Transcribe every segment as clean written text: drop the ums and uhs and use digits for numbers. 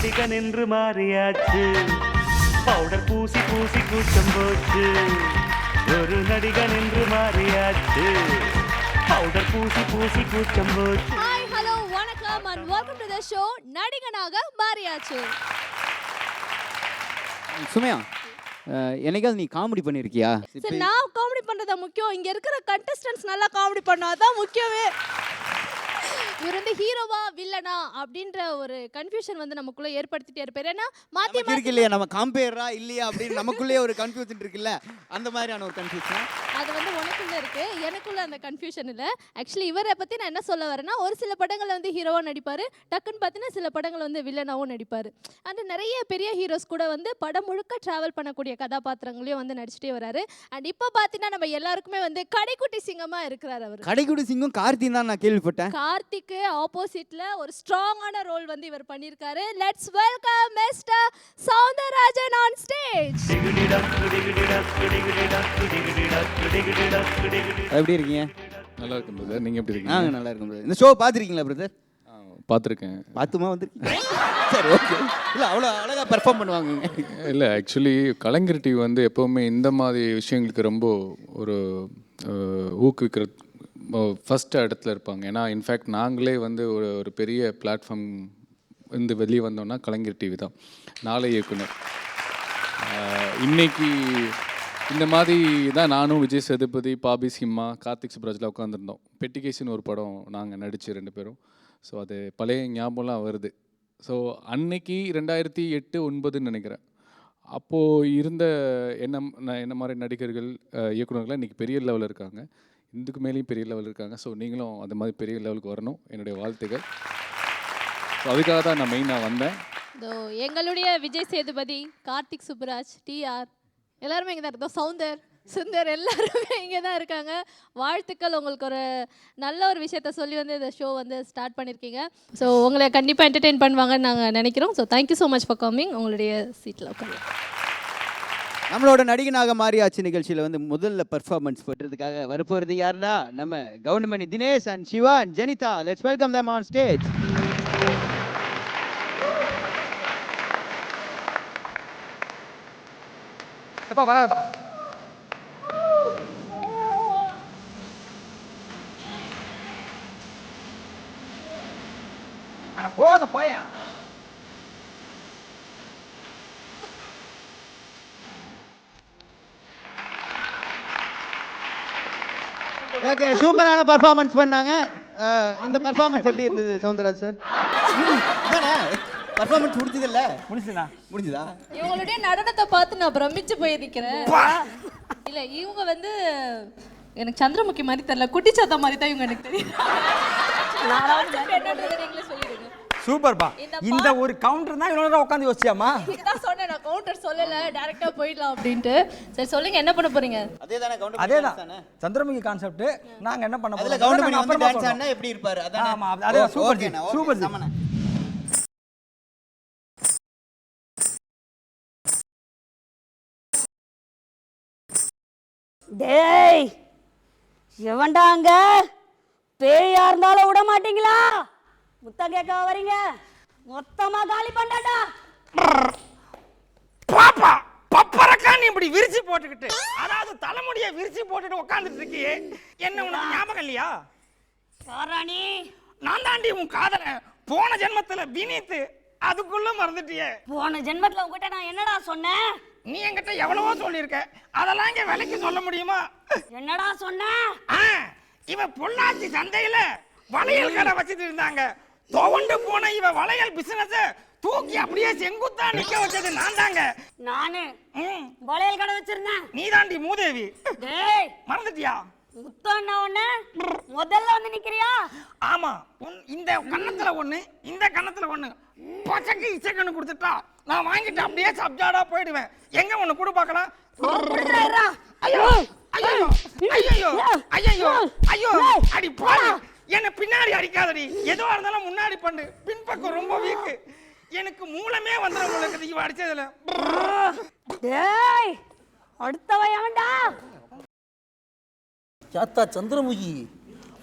நடிகன் என்று மாறியாச்சு. பவுடர் பூசி பூசி கூச்சம் போச்சு. ஒரு நடிகன் என்று மாறியாச்சு. பவுடர் பூசி பூசி கூச்சம் போச்சு. ஹாய் ஹலோ வணக்கம் and welcome to the show நடிகனாக மாறியாச்சு. சுமையா, என்னைக்காவது நீ காமெடி பண்ணிருக்கியா? சரி, நான் காமெடி பண்றதா முக்கியம், இங்க இருக்கிற கண்டஸ்டன்ட்ஸ் நல்லா காமெடி பண்ணாதான் முக்கியமே. இவர் வந்து ஹீரோவா வில்லனா அப்படின்ற ஒரு கன்ஃபியூஷன் வந்து நமக்குள்ள ஏற்படுத்திட்டே இருப்பாரு. ஏன்னா மாத்தி இருக்கு இல்லையா, நம்ம காம்பேரா இல்லையா அப்படின்னு நமக்குள்ளே ஒரு கன்ஃபியூஷன் இருக்குல்ல, அந்த மாதிரியான ஒரு கன்ஃபியூஷன் அது வந்து உனக்குள்ள இருக்கு, எனக்குள்ள அந்த கன்ஃபியூஷன் இல்ல. ஆக்சுவலி இவரை பத்தி நான் என்ன சொல்ல வரேன்னா, ஒரு சில படங்கள்ல வந்து ஹீரோவா நடிப்பாரு, டக்குன்னு பார்த்தீங்கன்னா சில படங்கள் வந்து வில்லனாவும் நடிப்பாரு. அந்த நிறைய பெரிய ஹீரோஸ் கூட வந்து படம் முழுக்க டிராவல் பண்ணக்கூடிய கதாபாத்திரங்களையும் வந்து நடிச்சுட்டே வராரு. அண்ட் இப்போ பார்த்தீங்கன்னா நம்ம எல்லாருக்குமே வந்து கடைக்குட்டி சிங்கமா இருக்கிறார் அவர். கடைக்குட்டி சிங்கம் கார்த்தி தான் நான் கேள்விப்பட்டேன். கார்த்திக்கு ஆப்போசிட்ல ஒரு ஸ்ட்ராங்கான ரோல் வந்து இவர் பண்ணிருக்காரு. Let's welcome mister Soundararajan on stage. எப்படி இருக்கீங்க? நல்லா இருக்கும் பிரதர். நீங்கள் எப்படி இருக்கீங்க? நாங்கள் நல்லா இருக்கும் பிரதர். இந்த ஷோ பார்த்துருக்கீங்களா பிரதர்? பார்த்துருக்கேன். பார்த்துமா வந்துருக்கீங்க? சரி, ஓகே. இல்லை, அவ்வளோ அழகாக பெர்ஃபார்ம் பண்ணுவாங்க. இல்லை, ஆக்சுவலி கலைஞர் டிவி வந்து எப்போவுமே இந்த மாதிரி விஷயங்களுக்கு ரொம்ப ஒரு ஊக்குவிக்கிற ஃபஸ்ட்டு இடத்துல இருப்பாங்க. ஏன்னா இன்ஃபேக்ட் நாங்களே வந்து ஒரு பெரிய பிளாட்ஃபார்ம் இருந்து வெளியே வந்தோம்னா கலைஞர் டிவி தான். நாளை இயக்குனர் இன்னைக்கு இந்த மாதிரி தான் நானும் விஜய் சேதுபதி, பாபி சிம்மா, கார்த்திக் சுப்ராஜில் உட்காந்துருந்தோம். பெட்டிகேஷன் ஒரு படம் நாங்கள் நடித்து 2 பேரும். ஸோ அது பழைய ஞாபகம்லாம் வருது. ஸோ அன்னைக்கு 2008-09 நினைக்கிறேன். அப்போது இருந்த என்ன மாதிரி நடிகர்கள், இயக்குநர்கள்லாம் இன்றைக்கி பெரிய லெவலில் இருக்காங்க. இதுக்கு மேலேயும் பெரிய லெவல் இருக்காங்க. ஸோ நீங்களும் அந்த மாதிரி பெரிய லெவலுக்கு வரணும், என்னுடைய வாழ்த்துக்கள். ஸோ அதுக்காக தான் நான் மெயினாக வந்தேன். எங்களுடைய விஜய் சேதுபதி, கார்த்திக் சுப்ராஜ், டிஆர் எல்லாருமே இங்கே தான் இருக்கோம். சௌந்தர், சுந்தர் எல்லாருமே இங்கே தான் இருக்காங்க. வாழ்த்துக்கள், உங்களுக்கு ஒரு நல்ல ஒரு விஷயத்த சொல்லி வந்து இந்த ஷோ வந்து ஸ்டார்ட் பண்ணியிருக்கீங்க. ஸோ உங்களை கண்டிப்பாக என்டர்டெயின் பண்ணுவாங்கன்னு நாங்கள் நினைக்கிறோம். So thank you so much for coming. உங்களுடைய சீட்டில் உட்காந்து நம்மளோட நடிகனாக மாறியாச்சு நிகழ்ச்சியில் வந்து முதல்ல பர்ஃபார்மன்ஸ் பண்ணுறதுக்காக வரப்போகிறது யாருன்னா நம்ம Goundamani Dinesh and Siva and Jenitha. Let's welcome them on stage. எப்பா வா. போத போயா. ஓகே, சூப்பரான பர்ஃபார்மன்ஸ் பண்ணாங்க. இந்த பர்ஃபார்மன்ஸ் எப்படி இருந்தது சௌந்தரராஜ் சார்? பர்ஃபார்மன்ஸ் முடிஞ்சதில்ல? முடிஞ்சுதா? இவங்களுடைய நடனத்தை பார்த்து நான் பிரமிச்சு போயிருக்கிறேன். இல்லை, இவங்க வந்து எனக்கு சந்திரமுகி மாதிரி தெரியல, குட்டி சாத்தா மாதிரி தான் இவங்க எனக்கு தெரியும். நீங்களே சொல்லிடுங்க. சூப்பர்ப்பா. இந்த ஒரு கவுண்டர் தான் இவ்வளோ நேரம் உட்காந்து யோசிச்சியாமா? இதுதான் சொன்னேன், நான் கவுண்டர் சொல்லல, டைரக்டா போயிடலாம் அப்படின்ட்டு. சரி சொல்லுங்க, என்ன பண்ண போறீங்க? அதேதானே கவுண்டமணி. அதேதான் சந்திரமுகி கான்செப்ட். நாங்க என்ன பண்ண அதுல போறோம்? கவுண்டமணி வந்து டான்ஸ் ஆடினா எப்படி இருப்பாரு? அதானே. ஆமா, அதே சூப்பர் ஜி. சூப்பர் ஜி. சமன. டேய், எவன்டாங்க பேயா இருந்தாலும் விட மாட்டீங்களா? முத்தம் கேட்க வரீங்க, மொத்தமா காலி பண்ணாடா. பாப்பா பப்பரக்கா நீ இப்படி விரிச்சு போட்டுக்கிட்டு, அதாவது தலைமுடியை விரிச்சு போட்டுட்டு உட்காந்துட்டு இருக்கியே, என்ன உனக்கு ஞாபகம் இல்லையா? சாராணி, நான் தாண்டி உன் காதல போன ஜென்மத்துல வினீத், அதுக்குள்ள மறந்துட்டியே. போன ஜென்மத்துல உங்ககிட்ட நான் என்னடா சொன்னேன்? நீ என்கிட்ட எவ்வளவோ சொல்லியிருக்க, அதெல்லாம் இங்க விலைக்கு சொல்ல முடியுமா? என்னடா சொன்ன? இவன் பொள்ளாச்சி சந்தையில வளையல் கடை வச்சுட்டு இருந்தாங்க. துவண்டு போன இவ வளையல் பிசினஸ் தூக்கி அப்படியே செங்குத்தா நிக்க வச்சது நான் தாங்க. நானு வளையல் கடை வச்சிருந்தேன். நீ தாண்டி மூதேவி. டேய், மறந்துட்டியா? முத்தம் ஒண்ணு முதல்ல வந்து நிக்கிறியா? ஆமா, இந்த கண்ணத்துல ஒண்ணு, இந்த கண்ணத்துல ஒண்ணு, பச்சைக்கு இச்சைக்கண்ணு கொடுத்துட்டா நான் வாங்கிட்டு அப்படியே சப்ஜாடா போயிடுவேன். எங்க ஒண்ணு கூட பார்க்கலாம். ஐயோ ஐயோ ஐயோ ஐயோ ஐயோ, அடி பாரு, என்ன பின்னாடி அடிக்காதடி. எதுவா இருந்தாலும் முன்னாடி பண்ணு, பின்பக்கம் ரொம்ப வீக்கு. எனக்கு மூலமே வந்துடும் உங்களுக்கு இவ அடிச்சதுல. டேய், அடுத்தவ எவன்டா? சாத்தா சந்திரமுகி,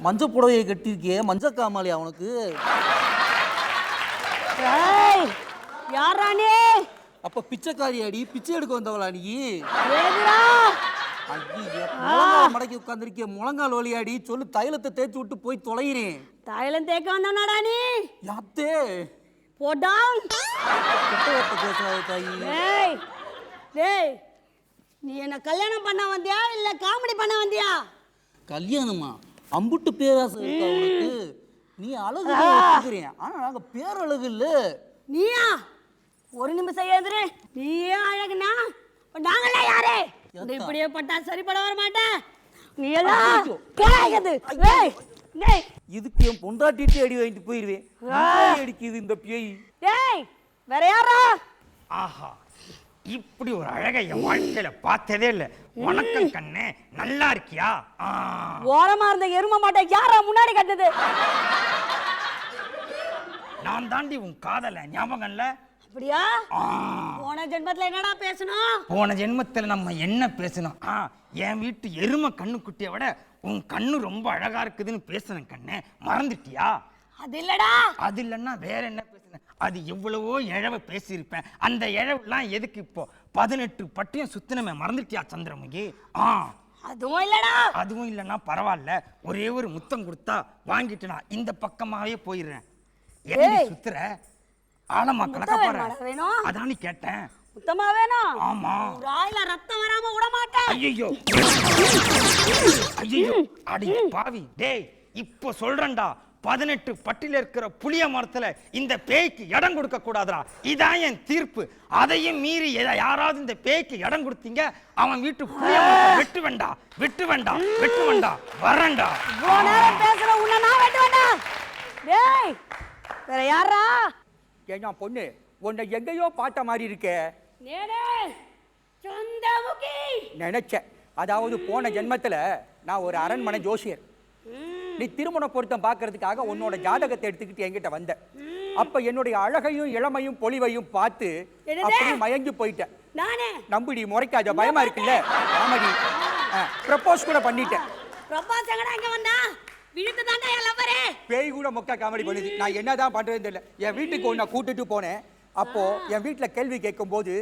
மஞ்ச புடவையை கட்டியிருக்கே, மஞ்ச காமாளி அவனுக்கு. டேய், யாரா நீ? அப்ப பிச்சைக்காரி அடி, பிச்சை எடுக்க வந்தவளா நீ? ஏதுடா? ஐயோ, முழங்கால் மடக்கி உட்கார்ந்திருக்கிய, முழங்கால் வலியாடி. சொல்லு, தைலத்தை தேய்ச்சி விட்டு போய் தொலைகிறேன். தைலம் தேக்க வந்தவனாடா நீ? யாத்தே போடா. கெட்ட வார்த்தை பேசாத தாயி. டேய் டேய், நீ என்ன கல்யாணம் பண்ண வந்தியா இல்ல காமெடி பண்ண வந்தியா? கல்யாணமா? அம்புட்டு பேராசை இருக்கா உனக்கு? நீ அழகு ஒத்துக்கிறேன், ஆனா நாங்க பேரழகு இல்ல. நீயா? ஒரு நிமிஷம் ஏதுரு. நீயே அழகுனா நாங்களாம் யாரு? இந்த இப்படியே பட்டா சரிப்பட வர மாட்டேன். நீ எல்லாம் கேக்குது. டேய் டேய், இதுக்கு என் பொண்டாட்டிட்டு அடி வாங்கிட்டு போயிருவேன். அடிக்குது இந்த பேய். டேய் வேற யாரா? ஆஹா, இப்படி ஒரு அழகை என் வாழ்க்கையில பார்த்ததே இல்லை. வணக்கம் கண்ணே, நல்லா இருக்கியா? ஓரமா இருந்த எரும மாட்டை யாரா முன்னாடி கட்டுது? நான் தாண்டி உன் காதல, ஞாபகம் இல்ல? அப்படியா? போன ஜென்மத்துல என்னடா பேசணும்? போன ஜென்மத்துல நம்ம என்ன பேசணும்? என் வீட்டு எருமை கண்ணுக்குட்டியை விட உன் கண்ணு ரொம்ப அழகா இருக்குதுன்னு பேசுனேன் கண்ணே, மறந்துட்டியா? அது இல்லடா. அது இல்லைன்னா வேற என்ன பேசுனேன்? அது எவ்வளவோ இழவை பேசியிருப்பேன். அந்த இழவுலாம் எதுக்கு இப்போ? 18 பட்டியும் சுத்தினமே, மறந்துட்டியா சந்திரமுகி? அதுவும் இல்லடா. அதுவும் இல்லைன்னா பரவாயில்ல, ஒரே ஒரு முத்தம் கொடுத்தா வாங்கிட்டு நான் இந்த பக்கமாவே போயிடுறேன். என்ன சுத்துற? ஆழமா கலக்க போற? அதானி கேட்டேன். முத்தமா வேணும்? ஆமா. ராயில ரத்தம் வராம விட மாட்டேன். ஐயோ ஐயோ, அடி பாவி. டேய், இப்போ சொல்றேன்டா, 18 பட்டில இருக்கிற புளிய மரத்துல இந்த பேய்க்கு இடம் கொடுக்க கூடாதுடா. இதான் என் தீர்ப்பு. அதையும் மீறி யாராவது இந்த பேய்க்கு இடம் கொடுத்தீங்க, அவன் வீட்டு புளிய மரத்தை வெட்டு வேண்டாம், வெட்டு வேண்டாம், வெட்டு வேண்டாம், வரேன்டா. இவ்வளோ நேரம் பேசுற உன்னை நான் வெட்டு வேண்டாம். டேய் வேற யாரா? ஏன்னா பொண்ணு, உன்னை எங்கேயோ பார்த்த மாதிரி இருக்கே. நினைச்சேன். அதாவது போன ஜென்மத்துல நான் ஒரு அரண்மனை ஜோசியர். நீ திருமண பொருத்தம் பார்க்கறதுக்காக உன்னோட ஜாதகத்தை எடுத்துக்கிட்டு என்கிட்ட வந்த. அப்ப என்னுடைய அழகையும் இளமையும் பொலிவையும் பார்த்து அப்படியே மயங்கி போயிட்டேன். நம்புடி, முறைக்காத, பயமா இருக்குல்ல? ஆமாடி, ப்ரப்போஸ் கூட பண்ணிட்டேன். பேய் கூட மொக்க காமெடி பண்ணுது. நான் என்னதான் பண்றதுன்னு தெரியல. என் வீட்டுக்கு உன்னை கூட்டிட்டு போனேன். அப்போ என் வீட்டுல கேள்வி கேட்கும் போது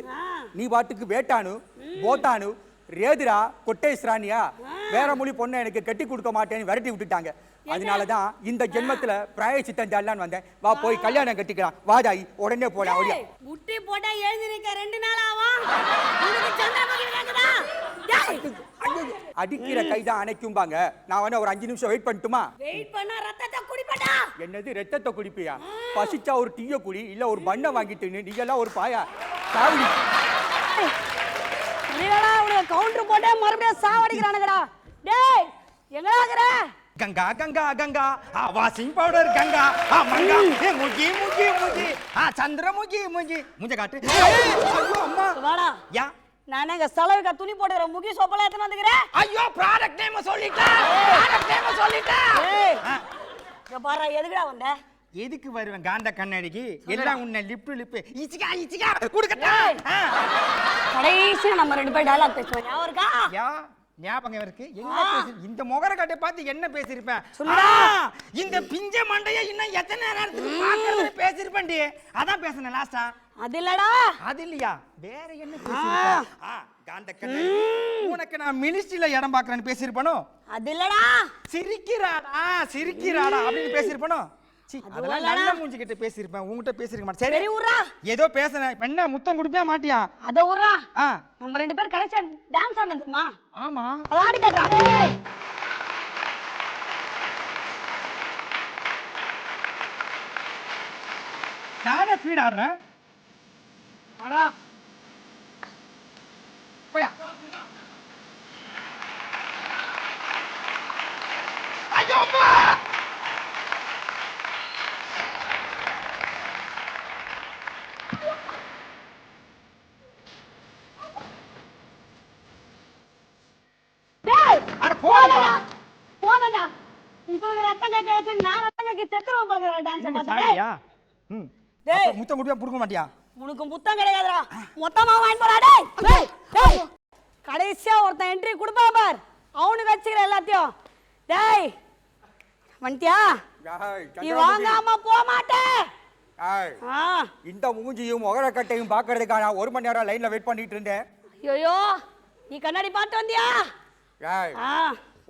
நீ பாட்டுக்கு வேட்டானு, போட்டானு, ரேதுரா, கொட்டேஸ்ரானியா, வேற மொழி பொண்ணை எனக்கு கட்டி கொடுக்க மாட்டேன்னு விரட்டி விட்டுட்டாங்க. அதனாலதான் இந்த ஜென்மத்துல பிராயச்சித்தம் ஜாலான்னு வந்தேன். வா போய் கல்யாணம் கட்டிக்கலாம், வாதாயி, உடனே போடா. முட்டி போட்டா எழுந்திருக்க 2 நாள் ஆகும். அடிக்கிற கைதான் அணைக்கும்பாங்க. நான் வேணா ஒரு 5 நிமிஷம் வெயிட் பண்ணட்டுமா? வெயிட் பண்ணா ரத்தத்தை குடிப்படா. என்னது ரத்தத்தை குடிப்பியா? பசிச்சா ஒரு டீய குடி, இல்ல ஒரு பண்ணை வாங்கிட்டு நீ எல்லாம் ஒரு பாயா சாவடி. நீடா உனக்கு கவுண்டர் போட்டே மறுபடியும் சாவடிக்கிறானுங்கடா. டேய் எங்கடா இருக்கற? கங்கா கங்கா கங்கா, வாஷிங் பவுடர் கங்கா, மங்கா, முகி முகி முகி, சந்திரமுகி முகி, முஞ்ச காட்டு. ஐயோ அம்மா, வாடா. யா நானே இங்க செலவுக்கு துணி போடுற முகி சோப்பல எடுத்து வந்துக்கிறேன். ஐயோ, ப்ராடக்ட் நேம் சொல்லிட்டா, ப்ராடக்ட் நேம் சொல்லிட்டா. இங்க பாரு, எதுக்குடா வந்த? எதுக்கு வருவேன் காந்த கண்ணாடிக்கு? எல்லாம் உன்னை லிப் இச்சிகா இச்சிகா குடுக்கட்டா. கடைசியா நம்ம 2 பேர் டயலாக் பேசுவோம். ஞாபகம் இருக்கா? யா ஞாபகம் இருக்கு. என்ன பேசி இந்த முகர கட்டை பார்த்து என்ன பேசிருப்பேன்? இந்த பிஞ்ச மண்டைய இன்னும் எத்தனை நேரத்துக்கு பார்க்கறது பேசிருப்பேன்டி. அதான் பேசுனேன் லாஸ்டா. அது இல்லடா. அது இல்லையா? வேற என்ன பேசிருப்பேன்? காந்த கண்ணாடி, உனக்கு நான் மினிஸ்ட்ரியில இடம் பார்க்கறேன்னு பேசிருப்பனோ? அது இல்லடா. சிரிக்கிறாடா சிரிக்கிறாடா அப்படின்னு பேசிருப்பனோ? அதெல்லாம் நல்ல மூஞ்சி கிட்ட பேசிருப்பேன், உன்கிட்ட பேசிருக்க மாட்டேன். சரி உர்றா, ஏதோ பேசுனேன். என்ன முத்தம் குடிப்பியா மாட்டியா? அத உர்றா. நம்ம 2 பேர் கடைசியா டான்ஸ் ஆடுனதுமா? ஆமா, ஆடி காட்டுறா. நானே ஸ்பீட் ஆடுறேன். அடா போயா. ஐயோ அம்மா, முத்தம் குடிப்பா புடுக்க மாட்டியா? உனக்கு முத்தம் கிடையாதுடா, மொத்தமா வாங்கி போடா. டேய் டேய் டேய், கடைசியா ஒருத்தன் என்ட்ரி கொடுப்பா பார், அவனுக்கு வச்சுக்கிற எல்லாத்தையும். டேய் வந்துட்டியா? நீ வாங்காம போக மாட்டே. ஏய், ஆ இந்த மூஞ்சியும் முகரக்கட்டையும் பார்க்கறதுக்காக நான் 1 மணி நேரம் லைன்ல வெயிட் பண்ணிட்டு இருந்தேன். ஐயோ நீ கண்ணாடி பார்த்து வந்தியா? ஏய், ஆ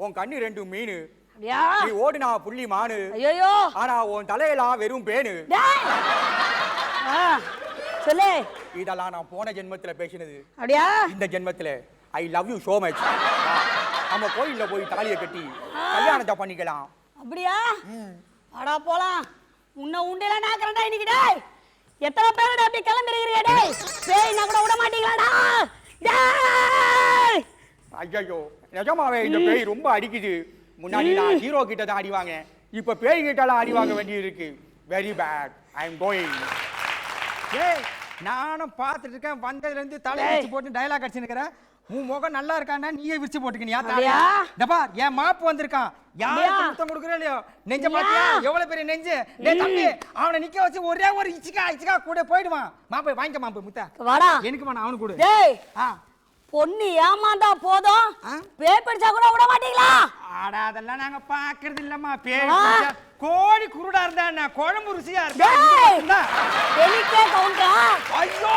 உன் கண்ணு 2 மீன், அப்படியா? நீ ஓடுனா புள்ளி மானு, ஐயோ ஆனா உன் தலையெல்லாம் வெறும் பேனு. டேய் ஆ சொல்லு. இதெல்லாம் நான் போன ஜென்மத்துல பேசினது. அப்படியா? இந்த ஜென்மத்துல I love you so much. நம்ம கோயில்ல போய் தாலியை கட்டி கல்யாணத்தை பண்ணிக்கலாம். அப்படியா? வாடா போலாம். உன்னை உண்டெல்லாம் நாக்குறேன்டா இன்னைக்கு. டேய் எத்தனை பேரோட அப்படி கிளம்பிருக்கிறீங்க? டேய் பேய்னா கூட விட மாட்டீங்களாடா? டேய் ஐயோ, நிஜமாவே இந்த பேய் ரொம்ப அடிக்குது. முன்னாடி நான் ஹீரோ கிட்ட தான் அடிவாங்க, இப்ப பேய் கிட்டலாம் அடி வாங்க வேண்டி இருக்கு. Very bad. I am going. ஏய் நானும் பார்த்துட்டு இருக்கேன், வந்ததுல இருந்து தலையை விரிச்சு போட்டு டயலாக் அடிச்சு நிக்கிறேன். உன் முகம் நல்லா இருக்கான்னா நீயே விரிச்சு போட்டுக்கினியா தலையா? டப்பா என் மாப்பு வந்திருக்கான். யாருக்கு முத்தம் கொடுக்குறே இல்லையோ, நெஞ்ச பாத்தியா எவ்வளவு பெரிய நெஞ்சு. டேய் தம்பி, அவனை நிக்க வச்சு ஒரே ஒரு இச்சிக்கா கூட போயிடுவான். மாப்பை வாங்கிக்க மாப்பு முத்தா. வாடா. எனக்கு வேணாம், அவனுக்கு கொடு. டேய் பொண்ணு ஏமாந்தா போதும், பேய் பிடிச்சா கூட விட மாட்டீங்களா? ஆடா அதெல்லாம் நாங்க பாக்குறது இல்லம்மா. பேய் கோழி குருடா இருந்தா குழம்பு ருசியா இருந்தா. எனக்கே கவுண்டரா? ஐயோ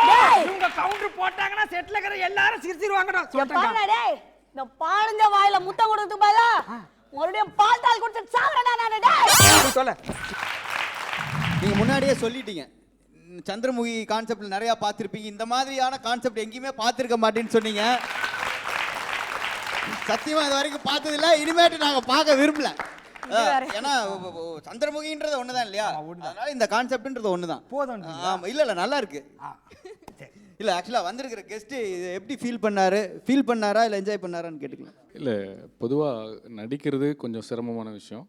இவங்க கவுண்டர் போட்டாங்கன்னா செட்ல இருக்கிற எல்லாரும் சிரிச்சிருவாங்கடா. சொல்றேன் டேய், இந்த பாலஞ்ச வாயில முட்டை கொடுத்து பாயா மறுபடியும் பால் தால் கொடுத்து சாவறடா நானே. டேய் சொல்ல, நீங்க முன்னாடியே சொல்லிட்டீங்க, சந்திரமுகி கான்செப்ட்ல நிறைய பார்த்திருப்பீங்க, இந்த மாதிரியான கான்செப்ட் எங்கேயுமே பார்த்திருக்க மாட்டேன்னு சொன்னீங்க. சத்தியமா இது வரைக்கும் பார்த்தது இல்ல, இனிமேட்டு நாங்க பார்க்க விரும்பல. ஏன்னா சந்திரமுகின்றது ஒண்ணுதான் இல்லையா, அதனால இந்த கான்செப்ட்ன்றது ஒண்ணுதான் போதும். ஆமா, இல்ல நல்லா இருக்கு. இல்ல ஆக்சுவலா வந்திருக்கிற கெஸ்ட் இது எப்படி ஃபீல் பண்ணாரா இல்ல என்ஜாய் பண்ணாரான்னு கேட்டுக்கலாம். இல்லை, பொதுவாக நடிக்கிறது கொஞ்சம் சிரமமான விஷயம்.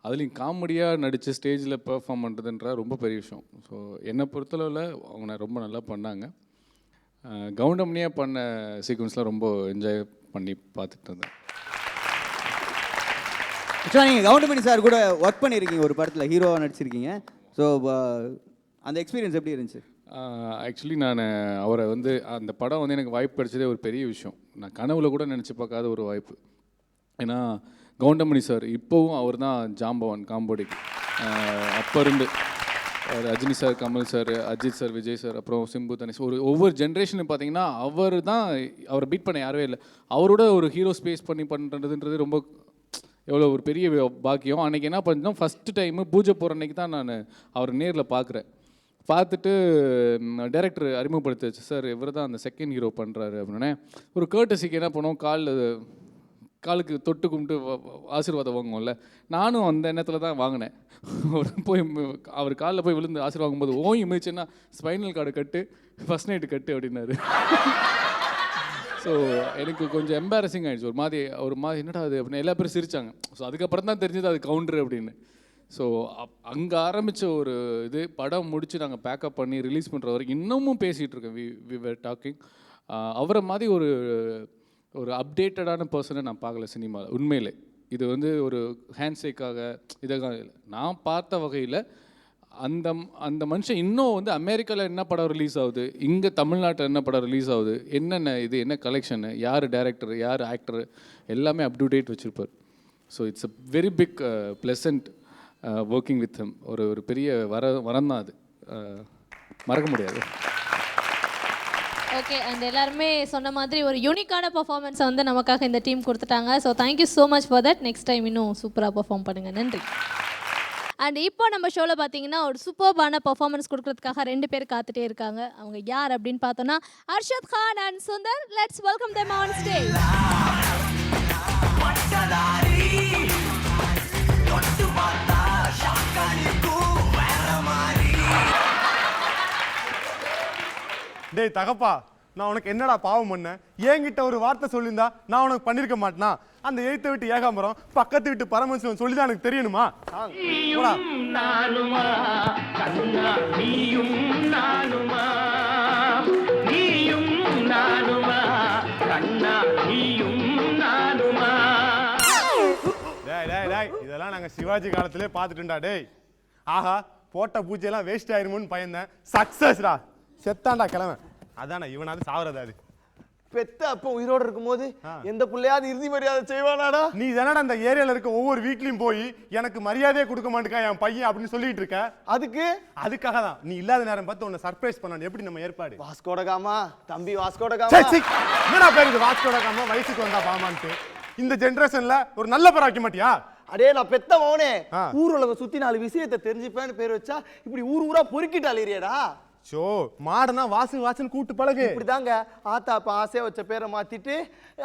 அதுலேயும் காமெடியாக நடித்து ஸ்டேஜில் பெர்ஃபார்ம் பண்ணுறதுன்ற ரொம்ப பெரிய விஷயம். ஸோ என்னை பொறுத்தளவில் அவங்க ரொம்ப நல்லா பண்ணாங்க. கவுண்டமணியாக பண்ண சீக்வன்ஸ்லாம் ரொம்ப என்ஜாய் பண்ணி பார்த்துட்டு இருந்தேன். ஆக்சுவலாக நீங்கள் கவுண்டமணி சார் கூட ஒர்க் பண்ணியிருக்கீங்க, ஒரு படத்தில் ஹீரோவாக நடிச்சிருக்கீங்க. ஸோ அந்த எக்ஸ்பீரியன்ஸ் எப்படி இருந்துச்சு? ஆக்சுவலி நான் அவரை வந்து அந்த படம் வந்து எனக்கு வாய்ப்பு கிடைச்சதே ஒரு பெரிய விஷயம். நான் கனவுல கூட நினச்சி பார்க்காத ஒரு வாய்ப்பு. ஏன்னா கவுண்டமணி சார் இப்போவும் அவர் தான் ஜாம்பவான் காம்போடிக்கு. அப்போ இருந்து Rajini sir, Kamal sir, Ajith sir, Vijay sir, அப்புறம் சிம்பு, தனிஷ், ஒவ்வொரு ஜென்ரேஷனும் பார்த்தீங்கன்னா அவர் தான், அவரை பீட் பண்ண யாருமே இல்லை. அவரோட ஒரு ஹீரோ ஸ்பேஸ் பண்ணி பண்ணுறதுன்றது ரொம்ப எவ்வளோ ஒரு பெரிய பாக்கியம். அன்றைக்கி என்ன பண்ணோம், ஃபஸ்ட்டு டைமு பூஜை போகிற அன்றைக்கி தான் நான் அவர் நேரில் பார்க்குறேன். பார்த்துட்டு டைரக்டர் அறிமுகப்படுத்தி வச்சு, சார் இவர் தான் அந்த செகண்ட் ஹீரோ பண்ணுறாரு அப்படின்னே. ஒரு கேர்ட்டசிக்கு என்ன பண்ணோம், காலுக்கு தொட்டு கும்பிட்டு ஆசீர்வாதம் வாங்குவோம்ல, நானும் அந்த எண்ணத்தில் தான் வாங்கினேன். போய் அவர் காலில் போய் விழுந்து ஆசீர்வாதம் வாங்கும்போது ஓய் மிதிச்சுன்னா ஸ்பைனல் கார்டு கட்டு, ஃபஸ்ட் நைட்டு கட்டு அப்படின்னாரு. ஸோ எனக்கு கொஞ்சம் எம்பாரசிங் ஆகிடுச்சு. ஒரு மாதிரி என்னடா அது அப்படின்னு எல்லா பேரும் சிரித்தாங்க. ஸோ அதுக்கப்புறம் தான் தெரிஞ்சது அது கவுண்டர் அப்படின்னு. ஸோ அங்கே ஆரம்பித்த ஒரு இது படம் முடித்து நாங்கள் பேக்கப் பண்ணி ரிலீஸ் பண்ணுற வரைக்கும் இன்னமும் பேசிகிட்டு இருக்கேன். We were talking. அவரை மாதிரி ஒரு அப்டேட்டடான பர்சனை நான் பார்க்கல சினிமாவில் உண்மையிலே. இது வந்து ஒரு ஹேண்ட்ஷேக்காக இதாக இல்லை. நான் பார்த்த வகையில் அந்த மனுஷன் இன்னும் வந்து அமெரிக்காவில் என்ன படம் ரிலீஸ் ஆகுது, இங்கே தமிழ்நாட்டில் என்ன படம் ரிலீஸ் ஆகுது, என்னென்ன இது என்ன கலெக்ஷனு, யார் டைரக்டர், யார் ஆக்டர், எல்லாமே அப் டு டேட் வச்சுருப்பார். So it's a very big pleasant working with him. ஒரு பெரிய வரம் தான் அது, மறக்க முடியாது. ஓகே, அண்ட் எல்லாருமே சொன்ன மாதிரி ஒரு யூனிக்கான பர்ஃபார்மன்ஸை வந்து நமக்காக இந்த டீம் கொடுத்துட்டாங்க. So thank you so much for that. Next time இன்னும் சூப்பராக பர்ஃபார்ம் பண்ணுங்கள். நன்றி. அண்ட் இப்போ நம்ம ஷோவில் பார்த்தீங்கன்னா ஒரு சூப்பர்பான பர்ஃபார்மன்ஸ் கொடுக்கறதுக்காக 2 பேர் காத்துட்டே இருக்காங்க. அவங்க யார் அப்படின்னு பார்த்தோன்னா Arshad Khan and Sundar. Let's welcome them on stage. டேய் தகப்பா, நான் உனக்கு என்னடா பாவம் பண்ணேன்? என்கிட்ட ஒரு வார்த்தை சொல்லியிருந்தா நான் உனக்கு பண்ணிருக்க மாட்டேனா? அந்த எய்த்த விட்டு ஏகாம்பரம், பக்கத்து விட்டு பரமசிவன் சொல்லிதான் எனக்கு தெரியணுமா? இதெல்லாம் நாங்க சிவாஜி காலத்திலே பார்த்துட்டுண்டா. டேய் ஆஹா, போட்ட பூஜையெல்லாம் வேஸ்ட் ஆயிருமோன்னு பயந்தேன். சக்சஸ்டா, செத்தாண்டா கிழமை. அதானே இவனாவது சாவறது. அது பெத்த அப்ப உயிரோட இருக்கும்போது எந்த பிள்ளையாவது இறுதி மரியாதை செய்வானாடா? நீ தானடா அந்த ஏரியால இருக்க ஒவ்வொரு வீட்லயும் போய் எனக்கு மரியாதையே கொடுக்க மாட்டேக்கா என் பையன் அப்படின்னு சொல்லிட்டு இருக்க. அதுக்காக தான் நீ இல்லாத நேரம் பார்த்து உன்னை சர்ப்ரைஸ் பண்ணணும். எப்படி நம்ம ஏற்பாடு? வாஸ்கோடகாமா தம்பி, வாஸ்கோடகாமா. என்னடா பேரு இது வாஸ்கோடகாமா? வயசுக்கு வந்தா பாமான்ட்டு இந்த ஜெனரேஷன்ல ஒரு நல்ல பேர் வைக்க மாட்டியா? அடே நான் பெத்த மவனே, ஊர் உலகம் சுத்தி 4 விஷயத்தை தெரிஞ்சுப்பேன்னு பேர் வச்சா இப்படி ஊர் ஊரா பொறுக்கிட்டு அலையறியடா. சோ மாடனா வாசுன்னு கூட்டு பழகு. இப்படிதாங்க ஆத்தா அப்பா ஆசையா வச்ச பேரை மாத்திட்டு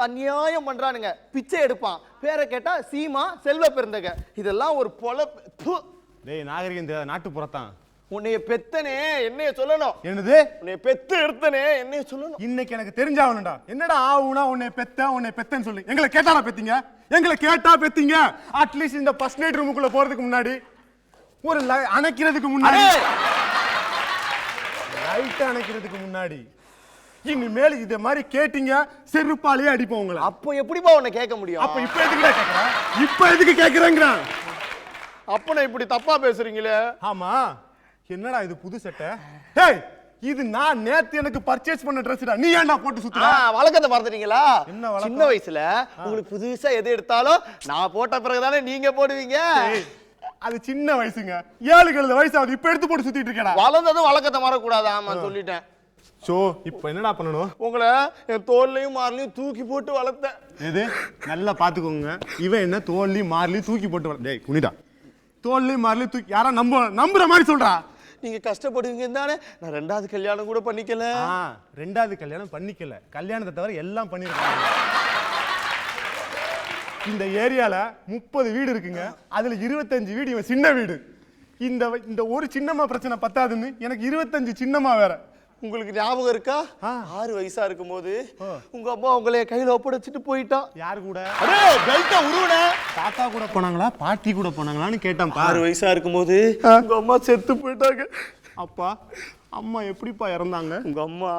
அநியாயம் பண்றானுங்க. பிச்சை எடுப்பான், பேரை கேட்டா சீமா செல்வ பெருந்தக. இதெல்லாம் ஒரு பொழப்பு. டேய் நாகரிகம் தெரியாத நாட்டு புறத்தான். உன்னைய பெத்தனே என்னைய சொல்லணும். என்னது? உன்னைய பெத்து எடுத்தனே என்னைய சொல்லணும். இன்னைக்கு எனக்கு தெரிஞ்சாவணும்டா. என்னடா ஆவுனா உன்னை பெத்தன்னு சொல்லு. எங்களை கேட்டாடா பெத்தீங்க? எங்களை கேட்டா பெத்தீங்க? அட்லீஸ்ட் இந்த ஃபர்ஸ்ட் நைட் ரூமுக்குள்ள போறதுக்கு முன்னாடி ஒரு அணைக்கிறதுக்கு முன்னாடி லைட் அணைக்கிறதுக்கு முன்னாடி இனிமேல் இத மாதிரி கேட்டீங்க செருப்பாலே அடிப்போம் உங்களை. அப்போ எப்படிப்பா உன்னை கேட்க முடியும்? அப்ப இப்ப எதுக்குடா கேக்குறேன்? இப்ப எதுக்கு கேக்குறேங்கறான்? அப்ப நான் இப்படி தப்பா பேசுறீங்களே. ஆமா, என்னடா இது புது சட்டை? டேய் இது நான் நேத்து எனக்கு பர்ச்சேஸ் பண்ண Dressடா. நீ ஏன்டா போட்டு சுத்துற? வழக்கத்தை மறந்துட்டீங்களா? என்ன வழக்கம்? சின்ன வயசுல உங்களுக்கு புதுசா எது எடுத்தாலும் நான் போட்ட பிறகுதானே நீங்க போடுவீங்க. அது சின்ன வயசுங்க. 7 வயசாவது இப்ப எடுத்து போட்டு சுத்திட்டு இருக்கேடா. வளர்ந்ததும் வழக்கத்தை மறக்கூடாது. ஆமா சொல்லிட்டேன். சோ இப்போ என்னடா பண்ணணும்? உங்களை என் தோல்லையும் மார்லையும் தூக்கி போட்டு வளர்த்தேன். எது? நல்லா பாத்துக்கோங்க. இவன் என்ன தோல்லையும் மார்லையும் தூக்கி போட்டு டேய் குனிடா. தோல்லையும் மார்லையும் தூக்கி யாரா நம்புற மாதிரி சொல்றா? நீங்க கஷ்டப்படுவீங்க தானே. நான் 2வது கல்யாணம் கூட பண்ணிக்கல. 2வது கல்யாணம் பண்ணிக்கல. கல்யாணத்தை தவிர எல்லாம் பண்ணிருக்காங்க. இந்த ஏரியால 30 வீடு இருக்குங்க. அதுல 25 வீடு இவன் சின்ன வீடு. இந்த ஒரு சின்னம்மா பிரச்சனை பத்தாதுன்னு எனக்கு 25 சின்னம்மா வேற. உங்களுக்கு ஞாபகம் இருக்கா? 6 வயசா இருக்கும்போது உங்க அம்மா உங்களை கையில ஒப்படைச்சிட்டு போயிட்டான். யாரு கூட? அடே பெல்ட்ட உருவனே. தாத்தா கூட போனாங்களா பாட்டி கூட போனாங்களான்னு கேட்டான். 6 வயசா இருக்கும்போது உங்க அம்மா செத்து போயிட்டாங்க. அப்பா அம்மா எப்படிப்பா இறந்தாங்க? உங்க அம்மா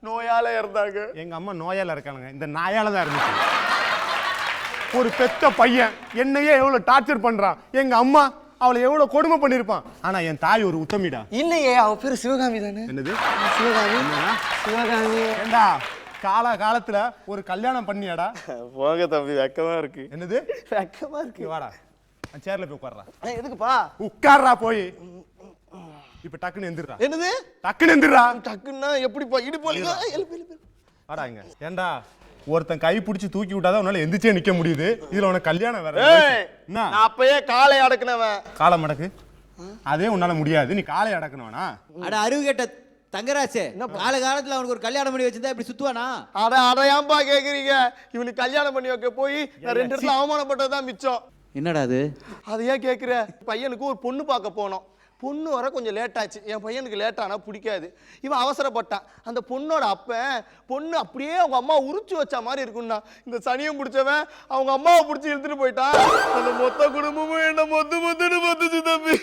நோயால இறந்தாங்க. எங்க அம்மா நோயால இருக்கானுங்க. இந்த நாயால தான் இருந்துச்சு. ஒரு பெத்த பையன் என்னையே எவ்வளவு டார்ச்சர் பண்றான். எங்க அம்மா அவளை எவ்வளவு கொடுமை பண்ணிருப்பான். ஆனா என் தாய் ஒரு உத்தமிடா. இல்லையே, அவ பேரு சிவகாமி தானே. என்னது சிவகாமி? சிவகாமி. ஏண்டா காலத்துல ஒரு கல்யாணம் பண்ணியாடா? போங்க தம்பி, வெக்கமா இருக்கு. என்னது வெக்கமா இருக்கு? வாடா சேர்ல போய் உட்கார்றா. எதுக்குப்பா? உட்கார்றா போய். இப்ப டக்குன்னு எந்திரா. என்னது டக்குன்னு எந்திரா? டக்குன்னா எப்படிப்பா? இடுப்பு வாடா இங்க. ஏண்டா ஒருத்தன் கை பிடிச்சி தூக்கி விட்டாதான் உன்னால எந்திரிச்சே நிக்க முடியுது. இதுல உனக்கு கல்யாணம் வேற. நான் அப்பயே காலை அடக்குனவன். காலை மடக்கு. அதே உன்னால முடியாது. நீ காலை அடக்கணும்னா? அட அறிவு கேட்ட தங்கராசே, காலத்துல அவனுக்கு ஒரு கல்யாணம் பண்ணி வச்சிருந்தா இப்படி சுத்துவானா? அடையாம்பா கேக்குறீங்க? இவனுக்கு கல்யாணம் பண்ணி வைக்க போய் நான் 2 இடத்துல அவமானப்பட்டதுதான் மிச்சம். என்னடா அது? அது ஏன் கேக்குற? பையனுக்கு ஒரு பொண்ணு பார்க்க போனோம். பொண்ணு வர கொஞ்சம் லேட் ஆச்சு. என் பையனுக்கு லேட் ஆனா பிடிக்காது. இவன் அவசரப்பட்டான். அந்த பொண்ணோட அப்பன் பொண்ணு அப்படியே அவங்க அம்மா உரிச்சு வச்ச மாதிரி இருக்குன்னா, இந்த சனியம் பிடிச்சவன் அவங்க அம்மாவை பிடிச்சி இழுத்துட்டு போயிட்டான். அந்த மொத்த குடும்பமும் என்ன மொத்துன்னு மொத்துச்சு தம்பி.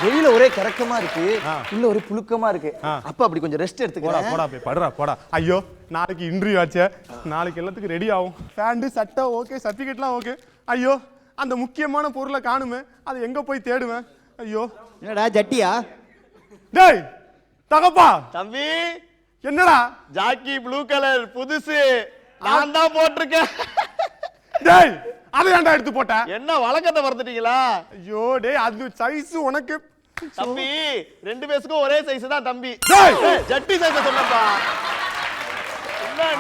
வெளியில ஒரே கரக்கமா இருக்கு, உள்ள ஒரு புழுக்கமா இருக்கு. அப்ப அப்படி கொஞ்சம் ரெஸ்ட் எடுத்துக்கலாம். போடா போய் படுறா போடா. ஐயோ நாளைக்கு இன்டர்வியூ ஆச்சே. நாளைக்கு எல்லாத்துக்கும் ரெடி ஆகும். பேண்ட் சட்டை ஓகே, சர்டிஃபிகேட்லாம் ஓகே. ஐயோ அந்த முக்கியமான பொருளை காணுமே, அது எங்க போய் தேடுவேன்? ஐயோ என்னடா ஜட்டியா? டேய் தகப்பா. தம்பி என்னடா? ஜாக்கி ப்ளூ கலர் புதுசு நான் தான் போட்டிருக்கேன். டேய் அதை ஏன்டா எடுத்து போட்ட? என்ன வழக்கத்தை மறந்துட்டீங்களா? ஐயோ டேய் அது சைஸ் உனக்கு. தம்பி 2 பேருக்கும் ஒரே சைஸ் தான் தம்பி. டேய் ஜட்டி சைஸ் சொன்னப்பா.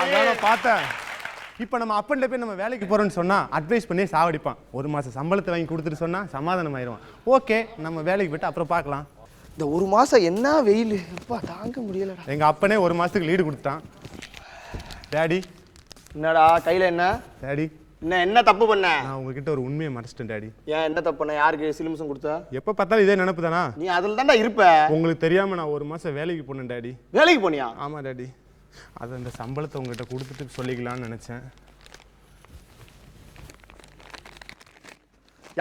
அதான பார்த்தேன். இப்போ நம்ம அப்பன்ட்ட போய் நம்ம வேலைக்கு போறோம்னு சொன்னா அட்வைஸ் பண்ணி சாவடிப்பான். 1 மாசம் சம்பளத்தை வாங்கி கொடுத்துட்டு சொன்னா சமாதானம் ஆயிடுவான். ஓகே நம்ம வேலைக்கு போயிட்டு அப்புறம் பார்க்கலாம். இந்த 1 மாசம் என்ன வெயில் அப்பா தாங்க முடியலடா. எங்க அப்பனே 1 மாசத்துக்கு லீடு கொடுத்துட்டான். டாடி என்னடா கையில என்ன? டாடி என்ன தப்பு பண்ண? நான் உங்ககிட்ட ஒரு உண்மையை மறைச்சிட்டேன் டாடி. ஏன் என்ன தப்பு பண்ண? யாருக்கு சிலிமிசம் கொடுத்தா? எப்ப பார்த்தாலும் இதே நினைப்பு தானா? நீ அதுல தான்டா இருப்ப. உங்களுக்கு தெரியாம நான் 1 மாசம் வேலைக்கு போனேன் டாடி. வேலைக்கு போனியா? ஆமா டாடி. அது அந்த சம்பளத்தை உங்ககிட்ட கொடுத்துட்டு சொல்லிக்கலாம்னு நினைச்சேன்.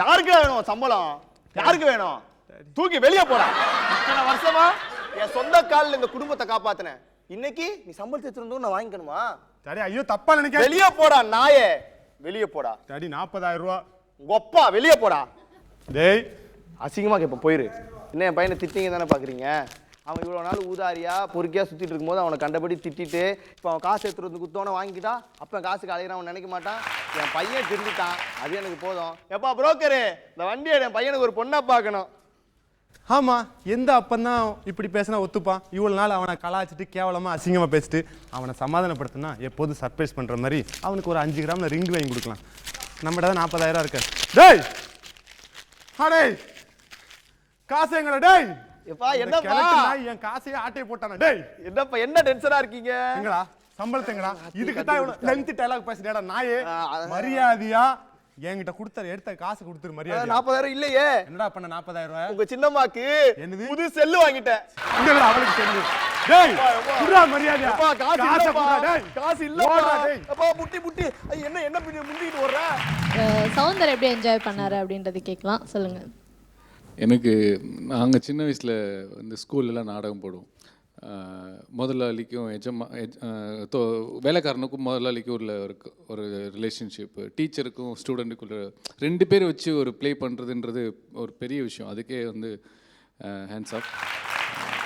யாருக்கு வேணும் சம்பளம்? யாருக்கு வேணும்? தூக்கி வெளியே போடா. இத்தனை வருஷமா என் சொந்த காலில் இந்த குடும்பத்தை காப்பாத்தினேன். இன்னைக்கு நீ சம்பளத்தை எடுத்துட்டு நான் வாங்கிக்கணுமா? டாடி ஐயோ தப்பா நினைக்க. வெளியே போடா நாயே, வெளியே போடா. டாடி 40,000 ரூபாய். ஒப்பா வெளியே போடா. டேய் அசிங்கமா கேப்ப போயிரு. என்ன என் பையனை திட்டிங்க தானே பாக்குறீங்க? அவன் இவ்வளோ நாள் ஊதாரியா பொறுக்கியா சுற்றிட்டு இருக்கும்போது அவனை கண்டபடி திட்டிட்டு இப்போ அவன் காசு எடுத்துட்டு வந்து குத்தோன்னு வாங்கிட்டா அப்போ காசுக்கு அலையிறான் அவன் நினைக்க மாட்டான். என் பையன் திருந்துட்டான், அது எனக்கு போதும். எப்பா புரோக்கரு, இந்த வண்டியை என் பையனுக்கு ஒரு பொண்ணை பார்க்கணும். ஆமா, எந்த அப்பந்தான் இப்படி பேசினா ஒத்துப்பான்? இவ்வளவு நாள் அவனை கலாச்சிட்டு கேவலமா அசிங்கமா பேசிட்டு அவனை சமாதானப்படுத்தினா எப்போதும் சர்ப்ரைஸ் பண்ற மாதிரி அவனுக்கு ஒரு 5 கிராம்ல ரிங் வாங்கி கொடுக்கலாம். நம்மகிட்ட தான் 40,000 இருக்கு. டேய் டேய், காசு எங்கடா? டேய் எப்பா என்னப்பா என் காசையே ஆட்டையை போட்டானா? டேய் என்னப்பா என்ன டென்ஷனா இருக்கீங்க? எங்கடா சம்பளத்தை எங்கடா? இதுக்கு தான் இவ்வளவு லென்த் டயலாக் பேசிட்டேடா நாயே. மரியாதையா என்கிட்ட எடுத்த காசு கொடுத்துரு. மரியாதை. 40,000 இல்லையே. என்னடா பண்ண 40,000? உங்க சின்னம்மாக்கு என்னது புது செல்லு வாங்கிட்டேன். இங்கடா அவளுக்கு செல்லு. டேய் குடுறா மரியாதை. அப்பா காசு இல்லப்பா. டேய் காசு இல்லப்பா. அப்பா முட்டி என்ன முந்திட்டு ஓடுற? சௌந்தர் எப்படி என்ஜாய் பண்ணாரு அப்படின்றது கேட்கலாம், சொல்லுங்க. எனக்கு நாங்கள் சின்ன வயசில் இந்த ஸ்கூல்லலாம் நாடகம் போடுவோம். முதலாளிக்கும் வேலைக்காரனுக்கும் முதலாளிக்கும் உள்ள ஒரு ரிலேஷன்ஷிப்பு, டீச்சருக்கும் ஸ்டூடெண்ட்டுக்குள்ள 2 பேர் வச்சு ஒரு ப்ளே பண்ணுறதுன்றது ஒரு பெரிய விஷயம். அதுக்கே ஹேண்ட்ஸ் ஆஃப்.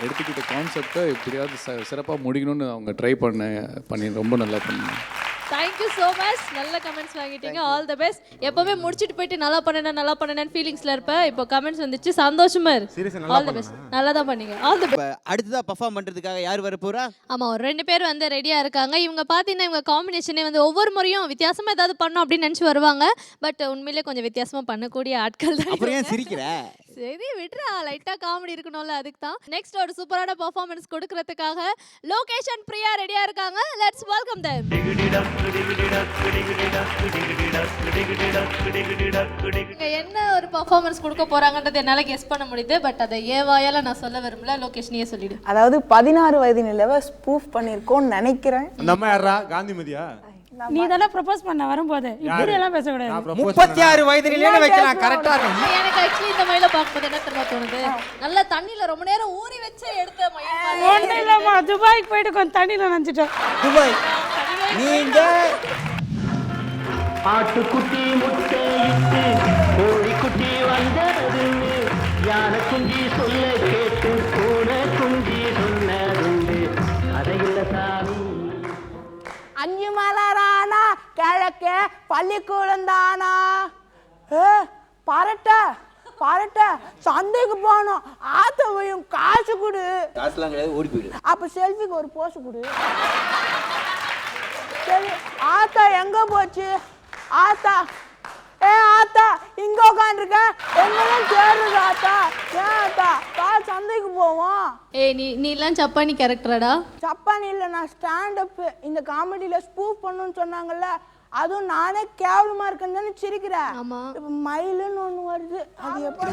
எடுத்துக்கிட்ட கான்செப்டை எப்படியாவது சிறப்பாக முடிக்கணும்னு அவங்க ட்ரை பண்ணி ரொம்ப நல்லா பண்ணாங்க. Thank you so much. நல்ல கமெண்ட்ஸ் வாங்கிட்டீங்க. All the best. எப்போவுமே முடிச்சுட்டு போயிட்டு நல்லா பண்ணேன்னு ஃபீலிங்ஸில் இருப்பேன். இப்போ கமெண்ட்ஸ் வந்துச்சு, சந்தோஷமா இருக்கு. All the best. நல்லா தான் பண்ணீங்க. All the best. அடுத்ததா பெர்ஃபார்ம் பண்றதுக்காக யார் வர போறா? ஆமாம், ஒரு 2 பேர் ரெடியாக இருக்காங்க. இவங்க பார்த்தீங்கன்னா இவங்க காம்பினேஷனே ஒவ்வொரு முறையும் வித்தியாசமாக ஏதாவது பண்ணோம் அப்படின்னு நினச்சி வருவாங்க. பட் உண்மையிலே கொஞ்சம் வித்தியாசமாக பண்ணக்கூடிய ஆட்கள் தான். அப்புறம் ஏன் சிரிக்கிற? சரி விட்றா, லைட்டாக காமெடி இருக்கணும்ல, அதுக்கு தான். நெக்ஸ்ட் ஒரு சூப்பரான பெர்ஃபார்மன்ஸ் கொடுக்கறதுக்காக லோகேஷ் அண்ட் பிரியா ரெடியாக இருக்காங்க. Let's welcome them. என்ன ஒரு பெர்ஃபார்மன்ஸ் கொடுக்க போறாங்கன்றது என்னால கெஸ் பண்ண முடியுது. பட் அதை ஏவாயால நான் சொல்ல விரும்பல. லோகேஷ் நீயே சொல்லிடு. அதாவது 16 வயது நிலவை ஸ்பூஃப் பண்ணிருக்கோம்னு நினைக்கிறேன். நம்ம யாரா? காந்திமதியா? நீ தானே ப்ரொபோஸ் பண்ண வரும்போது இப்படி எல்லாம் பேச கூடாது. 36 வயது நிலையில வைக்கலாம். கரெக்டா இருக்கும். எனக்கு ஆக்சுவலி இந்த மயில பார்க்கும்போது என்ன தெரியுமா தோணுது? நல்ல தண்ணியில ரொம்ப நேரம் ஊறி வச்சு எடுத்த மயில். ஒன்றும் இல்லம்மா, துபாய்க்கு போயிட்டு கொஞ்சம் தண்ணியில் நினைச்சிட்டேன். துபாய் நீங்க ஆட்டுக்குட்டி முட்டையிட்டு கோழிக்குட்டி வந்தது, யானை குஞ்சி சொல்ல கேட்டு பூனை குஞ்சி சொன்னதுண்டு, அதையில்ல சாமி. 5 மலரானா கிழக்க பள்ளிக்கூடம் தானா? பரட்ட சந்தைக்கு போனோம். ஆத்தவையும் காசு கொடு. காசுலாம் கிடையாது, ஓடி போயிடு. அப்ப செல்ஃபிக்கு ஒரு போஸ் கொடு. சரி, ஆத்தா எங்க போச்சு? ஆத்தா ஆத்தா இங்க உட்காந்துருக்க, எங்கெல்லாம் தேடுறது ஆத்தா? ஏன் ஆத்தா சந்தைக்கு போவோம். நீ எல்லாம் ஜப்பானி கேரக்டரடா? ஜப்பானி இல்ல, நான் ஸ்டாண்ட் அப் இந்த காமெடியில ஸ்பூஃப் பண்ணணும்னு சொன்னாங்கல்ல, அதுவும் நானே கேவலமா இருக்கேன்னு தானே சிரிக்கிறேன். இப்ப மயிலுன்னு ஒண்ணு வருது, அது எப்படி?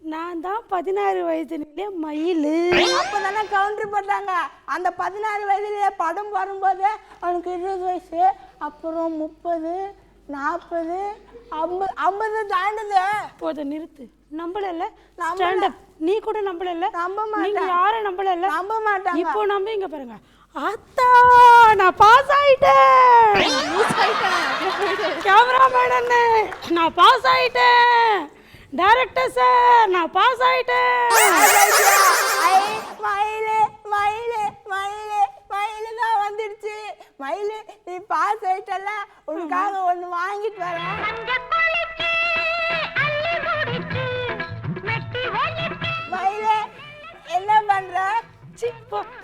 நான் தான் 16 வயதுல மயில். அப்பதானே கவுண்டர் போட்டாங்க. அந்த 16 வயதுல படம் வரும்போது அவனுக்கு 20 வயசு, அப்புறம் 30, 40, 50 தாண்டுது. போதும் நிறுத்து. நம்பல ஸ்டாண்ட் அப். நீ கூட நம்பல. நம்ப மாட்டேன். நீங்க யாரை நம்பல? நம்ப மாட்டாங்க. இப்போ நம்ப. இங்க பாருங்க. அத்தா நான் பாஸ் ஆயிட்டேன். கேமராமேன் அண்ணே நான் பாஸ் ஆயிட்டேன். டைரக்டர் சார் நான் பாஸ் ஆயிட்டேன். மயிலு தான் வந்துடுச்சு. மயிலு நீ பாஸ் ஆயிட்டல, உனக்காக ஒண்ணு வாங்கிட்டு வரேன். மயிலு என்ன பண்ற?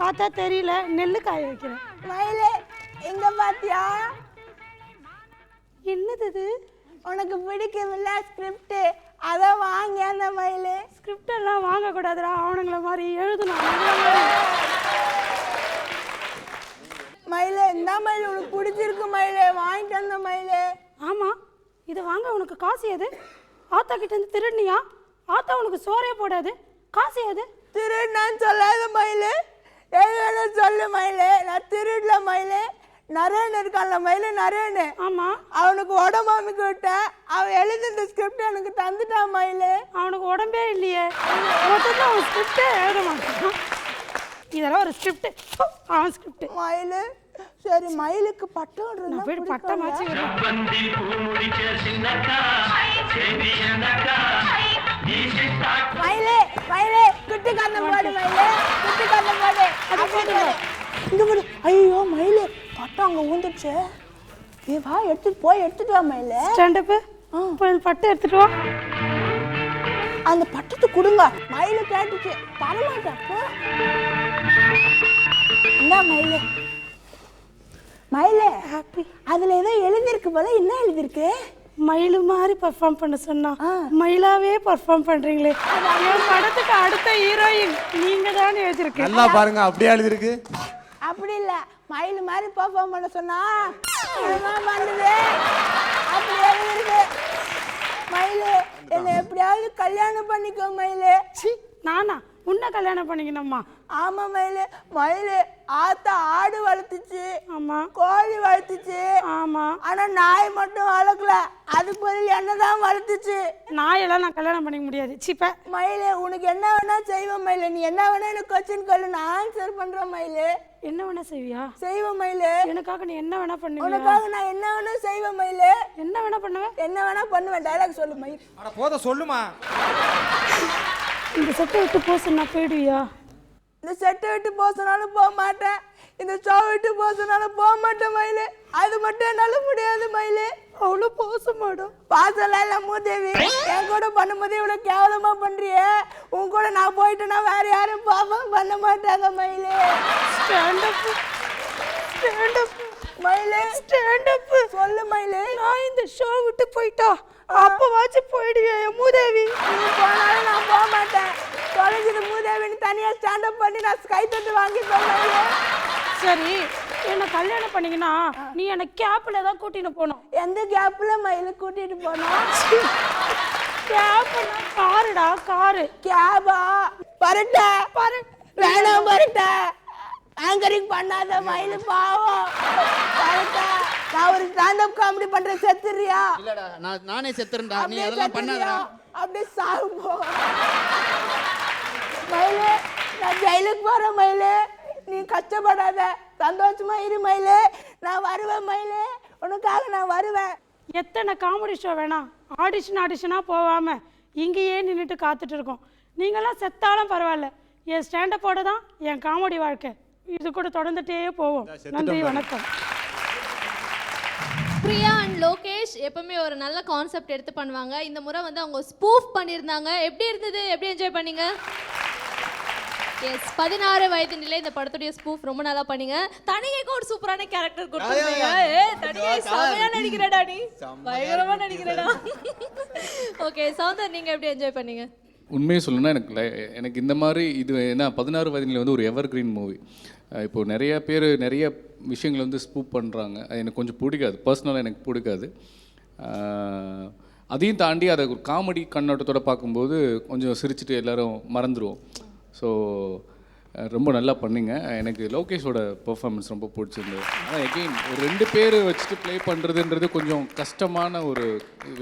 பார்த்தா தெரியல, நெல்லு காய வைக்கிறேன். மயிலு எங்க பாத்தியா? என்னது இது? உனக்கு பிடிக்கும்ல ஸ்கிரிப்ட், அதை வாங்கி. அந்த மயிலு ஸ்கிரிப்ட் எல்லாம் வாங்க கூடாதுடா, அவனுங்கள மாதிரி எழுதணும். மயிலு இந்த மயில் உனக்கு பிடிச்சிருக்கு மயிலு, வாங்கிட்டு வந்த மயிலு. ஆமா, இதை வாங்க உனக்கு காசு எது? ஆத்தா கிட்ட இருந்து திருடுனியா? ஆத்தா உனக்கு சோறே போடாது, காசு எது? திருடுனான்னு சொல்லாத மயிலு, எது சொல்லு மயிலு. நான் திருடல மயிலு, நரேன் இருக்கான்ல மயிலு நரேன். ஆமா, அவனுக்கு உடம்பு அமைக்க விட்டேன். அவன் எழுதின ஸ்கிரிப்ட் எனக்கு தந்துட்டான் மயிலு. அவனுக்கு உடம்பே இல்லையே, மொத்தத்தில் அவன் ஸ்கிரிப்டே எழுத மாட்டான். இதெல்லாம் ஒரு ஸ்கிரிப்ட், அவன் ஸ்கிரிப்ட். மயிலு சரி, மயிலுக்கு பட்டம் நான் போய் பட்டம் மாற்றி மயிலே மயிலே குட்டி கண்ணம் போடு மயிலே, குட்டி கண்ணம் போடு. இங்க போடு. ஐயோ மயிலே, பட்டம் அங்க ஊந்துச்சு. ஏ வா, எடுத்துட்டு வா மயிலே. ஸ்டாண்டப்பு போய் பட்டம் எடுத்துட்டு வா. அந்த பட்டத்தை கொடுங்க. மயிலு கேட்டுச்சு, தரமாட்டேன். என்ன மயிலே, மயிலே ஹாப்பி. அதுல ஏதோ எழுதிருக்கு போல, என்ன எழுதிருக்கு? மயிலு மாதிரி பர்ஃபார்ம் பண்ண சொன்னா மயிலாவே பர்ஃபார்ம் பண்றீங்களே. என் படத்துக்கு அடுத்த ஹீரோயின் நீங்க தான் எழுதிருக்கு. நல்லா பாருங்க, அப்படியே எழுதிருக்கு. அப்படி இல்ல, மயிலு மாதிரி பர்ஃபார்ம் பண்ண சொன்னா இதுதான் பண்ணுது. அப்படி எழுதிருக்கு. மயிலு என்ன எப்படியாவது கல்யாணம் பண்ணிக்கோ மயிலு. நானா உன்னை கல்யாணம் பண்ணிக்கணுமா? ஆமா மயிலு. மயிலு ஆத்தா ஆடு வளர்த்துச்சு, ஆமா, கோழி வளர்த்துச்சு, ஆமா, ஆனா நாய் மட்டும் வளர்க்கல. அதுக்கு பதில் என்னதான் வளர்த்துச்சு. நாயெல்லாம் நான் கல்யாணம் பண்ணிக்க முடியாது. சிப்ப மயிலு, உனக்கு என்ன வேணா செய்வேன் மயிலு. நீ என்ன வேணா எனக்கு கொஸ்டின் கேளு, நான் ஆன்சர் பண்றேன் மயிலு. என்ன வேணா செய்வியா? செய்வேன் மயிலு. எனக்காக நீ என்ன வேணா பண்ணுவ? உனக்காக நான் என்ன வேணா செய்வேன் மயிலு. என்ன வேணா பண்ணுவேன்? என்ன வேணா பண்ணுவேன். டயலாக் சொல்லு மயிலு. அட போத சொல்லுமா. இந்த செட்டை விட்டு போக சொன்னா போயிடுவியா? இந்த செட்டை விட்டு போக சொன்னாலும் போக மாட்டேன், இந்த ஷோ விட்டு போக சொன்னாலும் போக மாட்டேன் மயிலு. அது மட்டும் என்னால முடியாது மயிலு. அவ்வளோ பாசமாடும். பாசம்லாம் இல்லை மூதேவி. என் கூட பண்ணும்போது இவ்வளோ கேவலமா பண்றியே. உன் கூட நான் போயிட்டேன்னா வேற யாரும் பாவம் பண்ண மாட்டாங்க மயிலு. ஸ்டாண்டப் ஸ்டாண்டப் மயிலு, ஸ்டாண்டப் சொல்லு மயிலு. நான் இந்த ஷோ விட்டு போயிட்டா அப்பவாச்சும் போயிடுவியா மூதேவி? நீ போனாலும் நான் போக மாட்டேன். தொலைஞ்சது மூதேவின்னு தனியா ஸ்டாண்டப் பண்ணி நான் ஸ்கை தட்டு வாங்கிட்டேன் மயிலு. சரி, என்ன கல்யாணம் பண்ணீங்கன்னா நீ என்ன கேப்ல தான் கூட்டிட்டு போகணும். எந்த கேப்ல மயிலு கூட்டிட்டு போனோம்? கேப்னா காருடா, காரு. கேபா? பரட்ட வேணாம், பரட்ட ஆங்கரிங் பண்ணாத மயிலு பாவம். பரட்ட, நான் ஒரு ஸ்டாண்டப் காமெடி பண்றேன், செத்துறியா? இல்லடா, நானே செத்துறேன்டா, நீ அப்படியே அதெல்லாம் பண்ணாதடா. அப்படியே சாவு மயிலு. நான் ஜெயிலுக்கு போறேன் மயிலு. நீ கஷ்டப்படாத, சந்தோஷமா இரு மயிலு. நான் வருவேன் மயிலு, உனக்காக நான் வருவேன். எத்தனை காமெடி ஷோ வேணாம், ஆடிஷனாக போகாமல் இங்கேயே நின்றுட்டு காத்துட்டு இருக்கோம். நீங்களாம் செத்தாலும் பரவாயில்ல, என் ஸ்டாண்டப்போட தான் என் காமெடி வாழ்க்கை. இது கூட தொடர்ந்துட்டே போவோம். நன்றி, வணக்கம். பிரியா அண்ட் லோகேஷ் எப்பவுமே ஒரு நல்ல கான்செப்ட் எடுத்து பண்ணுவாங்க. இந்த முறை வந்து அவங்க ஸ்பூஃப் பண்ணியிருந்தாங்க. எப்படி இருந்தது? எப்படி என்ஜாய் பண்ணீங்க? எஸ், 16 வயது நிலை இந்த படத்துடைய ஸ்பூஃப் ரொம்ப நல்லா பண்ணீங்க. தனிகைக்கு ஒரு சூப்பரான கேரக்டர் கொடுத்துருக்கீங்க. தனிகை செமையா நடிக்கிறடா, நீ பயங்கரமா நடிக்கிறடா. ஓகே சௌந்தர், நீங்க எப்படி என்ஜாய் பண்ணீங்க? உண்மையை சொல்லணும்னா எனக்கு இந்த மாதிரி இது என்ன 16 வயதில் வந்து ஒரு எவர் கிரீன் மூவி. இப்போது நிறைய பேர் நிறைய விஷயங்கள் வந்து ஸ்பூப் பண்ணுறாங்க. அது எனக்கு கொஞ்சம் பிடிக்காது, பர்சனலாக எனக்கு பிடிக்காது. அதையும் தாண்டி அதை ஒரு காமெடி கண்ணோட்டத்தோடு பார்க்கும்போது கொஞ்சம் சிரிச்சுட்டு எல்லோரும் மறந்துடுவோம். ஸோ ரொம்ப நல்லா பண்ணிங்க. எனக்கு லோகேஷோட பெர்ஃபார்மன்ஸ் ரொம்ப பிடிச்சிருந்தது. ஆனால் எகெயின் ஒரு 2 பேர் வச்சுட்டு ப்ளே பண்ணுறதுன்றது கொஞ்சம் கஷ்டமான ஒரு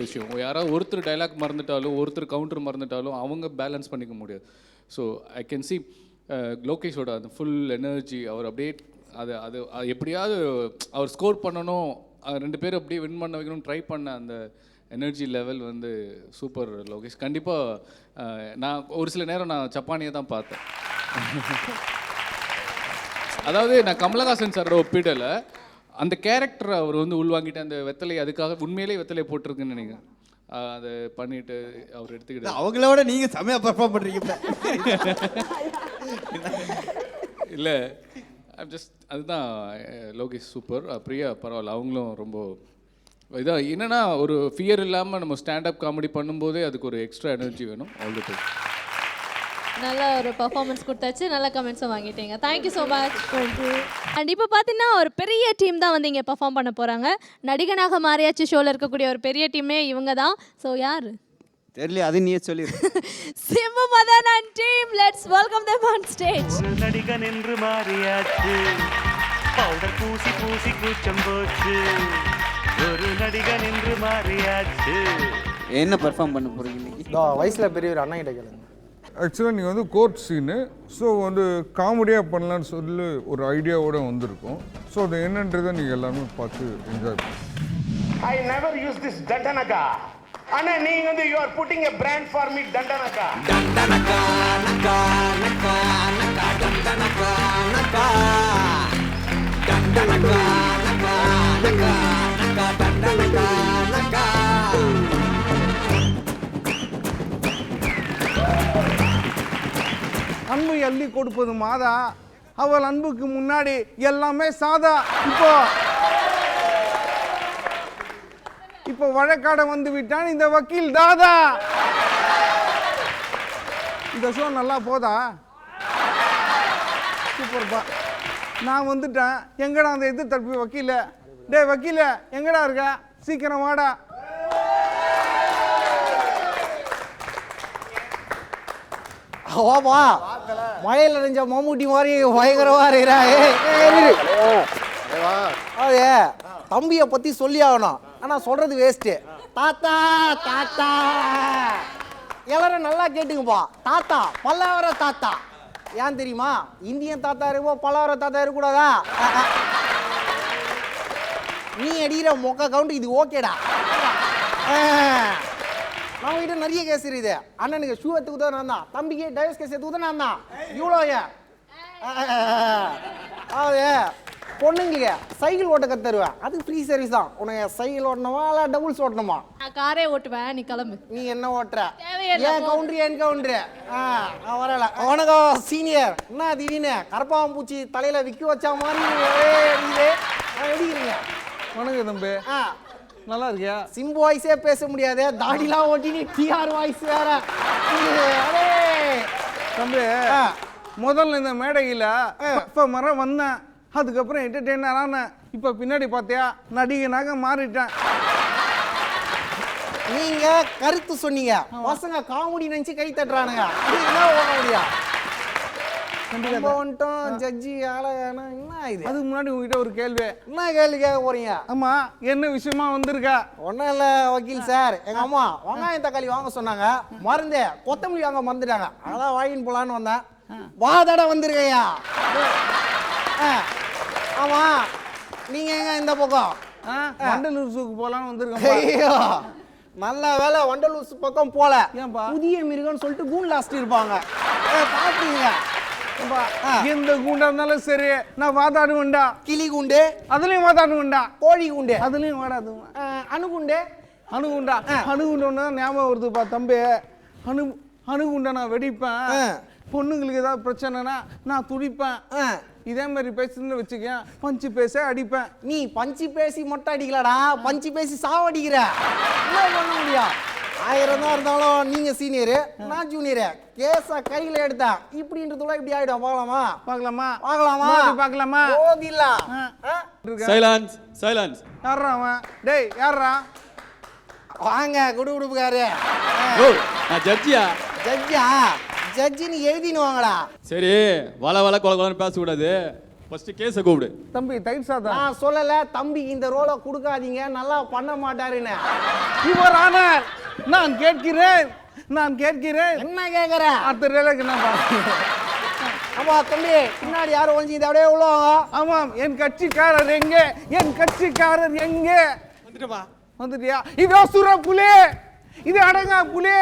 விஷயம். யாராவது ஒருத்தர் டைலாக் மறந்துட்டாலும் ஒருத்தர் கவுண்டர் மறந்துட்டாலும் அவங்க பேலன்ஸ் பண்ணிக்க முடியாது. ஸோ ஐ கேன் சி லோகேஷோட அந்த ஃபுல் எனர்ஜி, அவர் அப்படியே அது எப்படியாவது அவர் ஸ்கோர் பண்ணணும், 2 பேரும் அப்படியே வின் பண்ண வைக்கணும்னு ட்ரை பண்ண அந்த எனர்ஜி லெவல் வந்து சூப்பர் லோகேஷ். கண்டிப்பாக நான் ஒரு சில நேரம் நான் சப்பானியை தான் பார்த்தேன். அதாவது நான் கமலஹாசன் சாரோட ஒப்பிடலை, அந்த கேரக்டரை அவர் வந்து உள்வாங்கிட்டு அந்த வெத்தலை அதுக்காக உண்மையிலே வெத்தலை போட்டிருக்குன்னு நினைக்கிறேன். அதை பண்ணிட்டு அவர் எடுத்துக்கிட்டு அவங்களோட நீங்க செமையா பெர்ஃபார்ம் பண்றீங்க. இல்லை ஜஸ்ட் அதுதான் லோகேஷ் சூப்பர். பிரியா பரவாயில்ல, அவங்களும் ரொம்ப இதான். என்னென்னா ஒரு ஃபியர் இல்லாமல் நம்ம ஸ்டாண்டப் காமெடி பண்ணும்போதே அதுக்கு ஒரு எக்ஸ்ட்ரா எனர்ஜி வேணும். ஆல் தி டைம் நல்ல ஒரு பர்ஃபார்மன்ஸ் கொடுத்தாச்சு, நல்ல கமெண்ட்ஸும் வாங்கிட்டீங்க. Thank you so much. அண்ட் இப்போ பார்த்தீங்கன்னா ஒரு பெரிய டீம் தான் வந்து இங்கே பர்ஃபார்ம் பண்ண போகிறாங்க. நடிகனாக மாறியாச்சு ஷோவில் இருக்கக்கூடிய ஒரு பெரிய டீமே இவங்க தான். ஸோ யார் தெரியல, அது நீயே சொல்லிடு. Simbu Madhan and team, let's welcome them on stage. நடிகன் என்று மாறியாச்சு, பவுடர் பூசி பூசி கூச்சம் போச்சு ஒரு நடிகன் என்று மாறியாச்சு. என்ன பெர்ஃபார்ம் பண்ண போறீங்க இன்னைக்கு? வயசில் பெரியவர் அண்ணன் கிட்ட கேளுங்க. ஆக்சுவலாக நீங்கள் வந்து கோர்ட் சீனு, ஸோ வந்து காமெடியாக பண்ணலான்னு சொல்லி ஒரு ஐடியாவோடு வந்திருக்கோம். ஸோ அது என்னன்றதை நீங்கள் எல்லாருமே பார்த்து என்ஜாய் பண்ணுங்க. I never use this Dandanaka. Anna, நீங்க வந்து you are putting a brand for me Dandanaka. Dandanaka, naka, naka, naka, Dandanaka, naka. Dandanaka, naka, naka, naka, Dandanaka, naka. அன்பு அள்ளி கொடுப்பது மாதா, அவள் அன்புக்கு முன்னாடி எல்லாமே சாதா. இப்போ வழக்காட வந்து விட்டான் இந்த வக்கீல் தாதா. இந்த ஷோ நல்லா போதா? சூப்பர்ப்பா. நான் வந்துட்டேன். எங்கடா அந்த எதிர் தரப்பு வக்கீல? டே வக்கீல எங்கடா இருக்க? சீக்கிரம் வாடா. வாப்பா, மழையில் நெஞ்ச மம்முட்டி மாதிரி பயங்கரமா இருக்கிறா. தம்பியை பத்தி சொல்லி ஆகணும், ஆனா சொல்றது வேஸ்ட்டு. தாத்தா தாத்தா எல்லாரும் நல்லா கேட்டுங்கப்பா. தாத்தா பல்லாவர தாத்தா. ஏன் தெரியுமா? இந்தியன் தாத்தா இருக்கும், பல்லாவர தாத்தா இருக்கக்கூடாதா? நீ அடிக்கிற மொக்க கவுண்ட் இது ஓகேடா. நம்ம கிட்ட நிறைய கேஸ் இருக்குது. அண்ணனுக்கு ஷூ எடுத்து குதா நான் தான், தம்பிக்கு டைவர்ஸ் கேஸ் எடுத்து குதா நான் தான். இவ்வளோ பொண்ணுங்களுக்கு சைக்கிள் ஓட்ட கற்று தருவேன், அது ஃப்ரீ சர்வீஸ் தான். உனக்கு சைக்கிள் ஓட்டணுமா இல்லை டபுள்ஸ் ஓட்டணுமா? நான் காரே ஓட்டுவேன், நீ கிளம்பு. நீ என்ன ஓட்டுற? தேவையில்லை, ஏன் கவுண்டரி என் கவுண்டரு? வரல. வணக்கம் சீனியர். என்ன திடீர்னு கரப்பாம்பூச்சி தலையில விற்க வச்சா மாதிரி எப்படிங்க? வணக்கம் தம்பி. நல்லா இருக்கியா? சிம்பு வாய்ஸே பேச முடியாது, தாடிலாம் ஓட்டி நீ டிஆர் வாய்ஸ் வேற. தம்பி முதல்ல இந்த மேடையில் மரம் வந்தேன், அதுக்கப்புறம் என்டர்டெய்னர் ஆனேன். இப்போ பின்னாடி பார்த்தியா நடிகனாக மாறிட்டேன். நீங்க கருத்து சொன்னீங்க, பசங்க காமெடி நினைச்சு கை தட்டுறானுங்க. என்ன ஓட முடியா? ஜட்ஜி ஆளகான என்ன இது? அதுக்கு முன்னாடி உங்ககிட்ட ஒரு கேள்வி. என்ன கேள்வி கேட்க போறீங்க? ஆமா, என்ன விஷயமா வந்திருக்கா? ஒன்றும் இல்லை வக்கீல் சார், எங்க அம்மா வெங்காயம் தக்காளி வாங்க சொன்னாங்க, மறந்து கொத்தமல்லி வாங்க மறந்துட்டாங்க. அதான் வாங்கின்னு போலான்னு வந்தேன். வாதட வந்திருக்கையா? ஆமா, நீங்க எங்க இந்த பக்கம்? வண்டலூர் சூக்கு போலான்னு வந்திருக்கேன். ஐயோ நல்ல வேலை வண்டலூர் பக்கம் போல. புதிய மிருகம்னு சொல்லிட்டு கூண்டு லாஸ்ட் இருப்பாங்க, பாத்தீங்க? எந்த கூண்டா இருந்தாலும் சரி நான் வாதாடுவேன்டா. கிளி கூண்டு அதுலயும் வாதாடுவேன்டா. கோழி கூண்டு அதுலயும் வாடாடுவேன். அணுகுண்டு அணுகுண்டா அணுகுண்டா ஞாபகம் வருதுப்பா தம்பி. அணுகுண்டா நான் வெடிப்பேன். பொண்ணுங்களுக்கு ஏதாவது பிரச்சனைனா நான் துடிப்பேன். இதே மாதிரி பேசுன்னு வச்சுக்கேன், பஞ்சு பேச அடிப்பேன். நீ பஞ்சு பேசி மட்டும் அடிக்கலடா, பஞ்சு பேசி சாவடிக்கிற. என்ன பண்ண முடியும்? 1000 தான் இருந்தாலும் நீங்க சீனியரு, நான் ஜூனியரு. கேஸ கையில எடுத்தேன் இப்படின்றதுல இப்படி ஆயிடும். பார்க்கலாமா? பார்க்கலாமா? பார்க்கலாமா? பார்க்கலாமா? ஓதில்ல. Silence silence. யாரா அவன்? டேய் யாரா? வாங்க குடுகுடுப்புக்காரு. நான் ஜட்ஜியா? ஜட்ஜா? ஜட்ஜின்னு எழுதின்னு வாங்கடா. சரி, வள வள கொல கொலன்னு பேசக்கூடாது. ஃபர்ஸ்ட் கேஸை கூப்பிடு. தம்பி தயிர் சாதம். நான் சொல்லல தம்பிக்கு இந்த ரோலை கொடுக்காதீங்க, நல்லா பண்ண மாட்டாருன்னு. யுவர் ஆனர், நான் கேட்கிறேன். என்ன கேட்குற? அடுத்த ரேலுக்கு நான் ஆமா தம்பி, பின்னாடி யாரும் ஒழிஞ்சு இதை அப்படியே உள்ள வாங்க. ஆமாம், என் கட்சிக்காரர் எங்கே? வந்துட்டியா? இது அசுர புலி, இது அடங்கா புலி,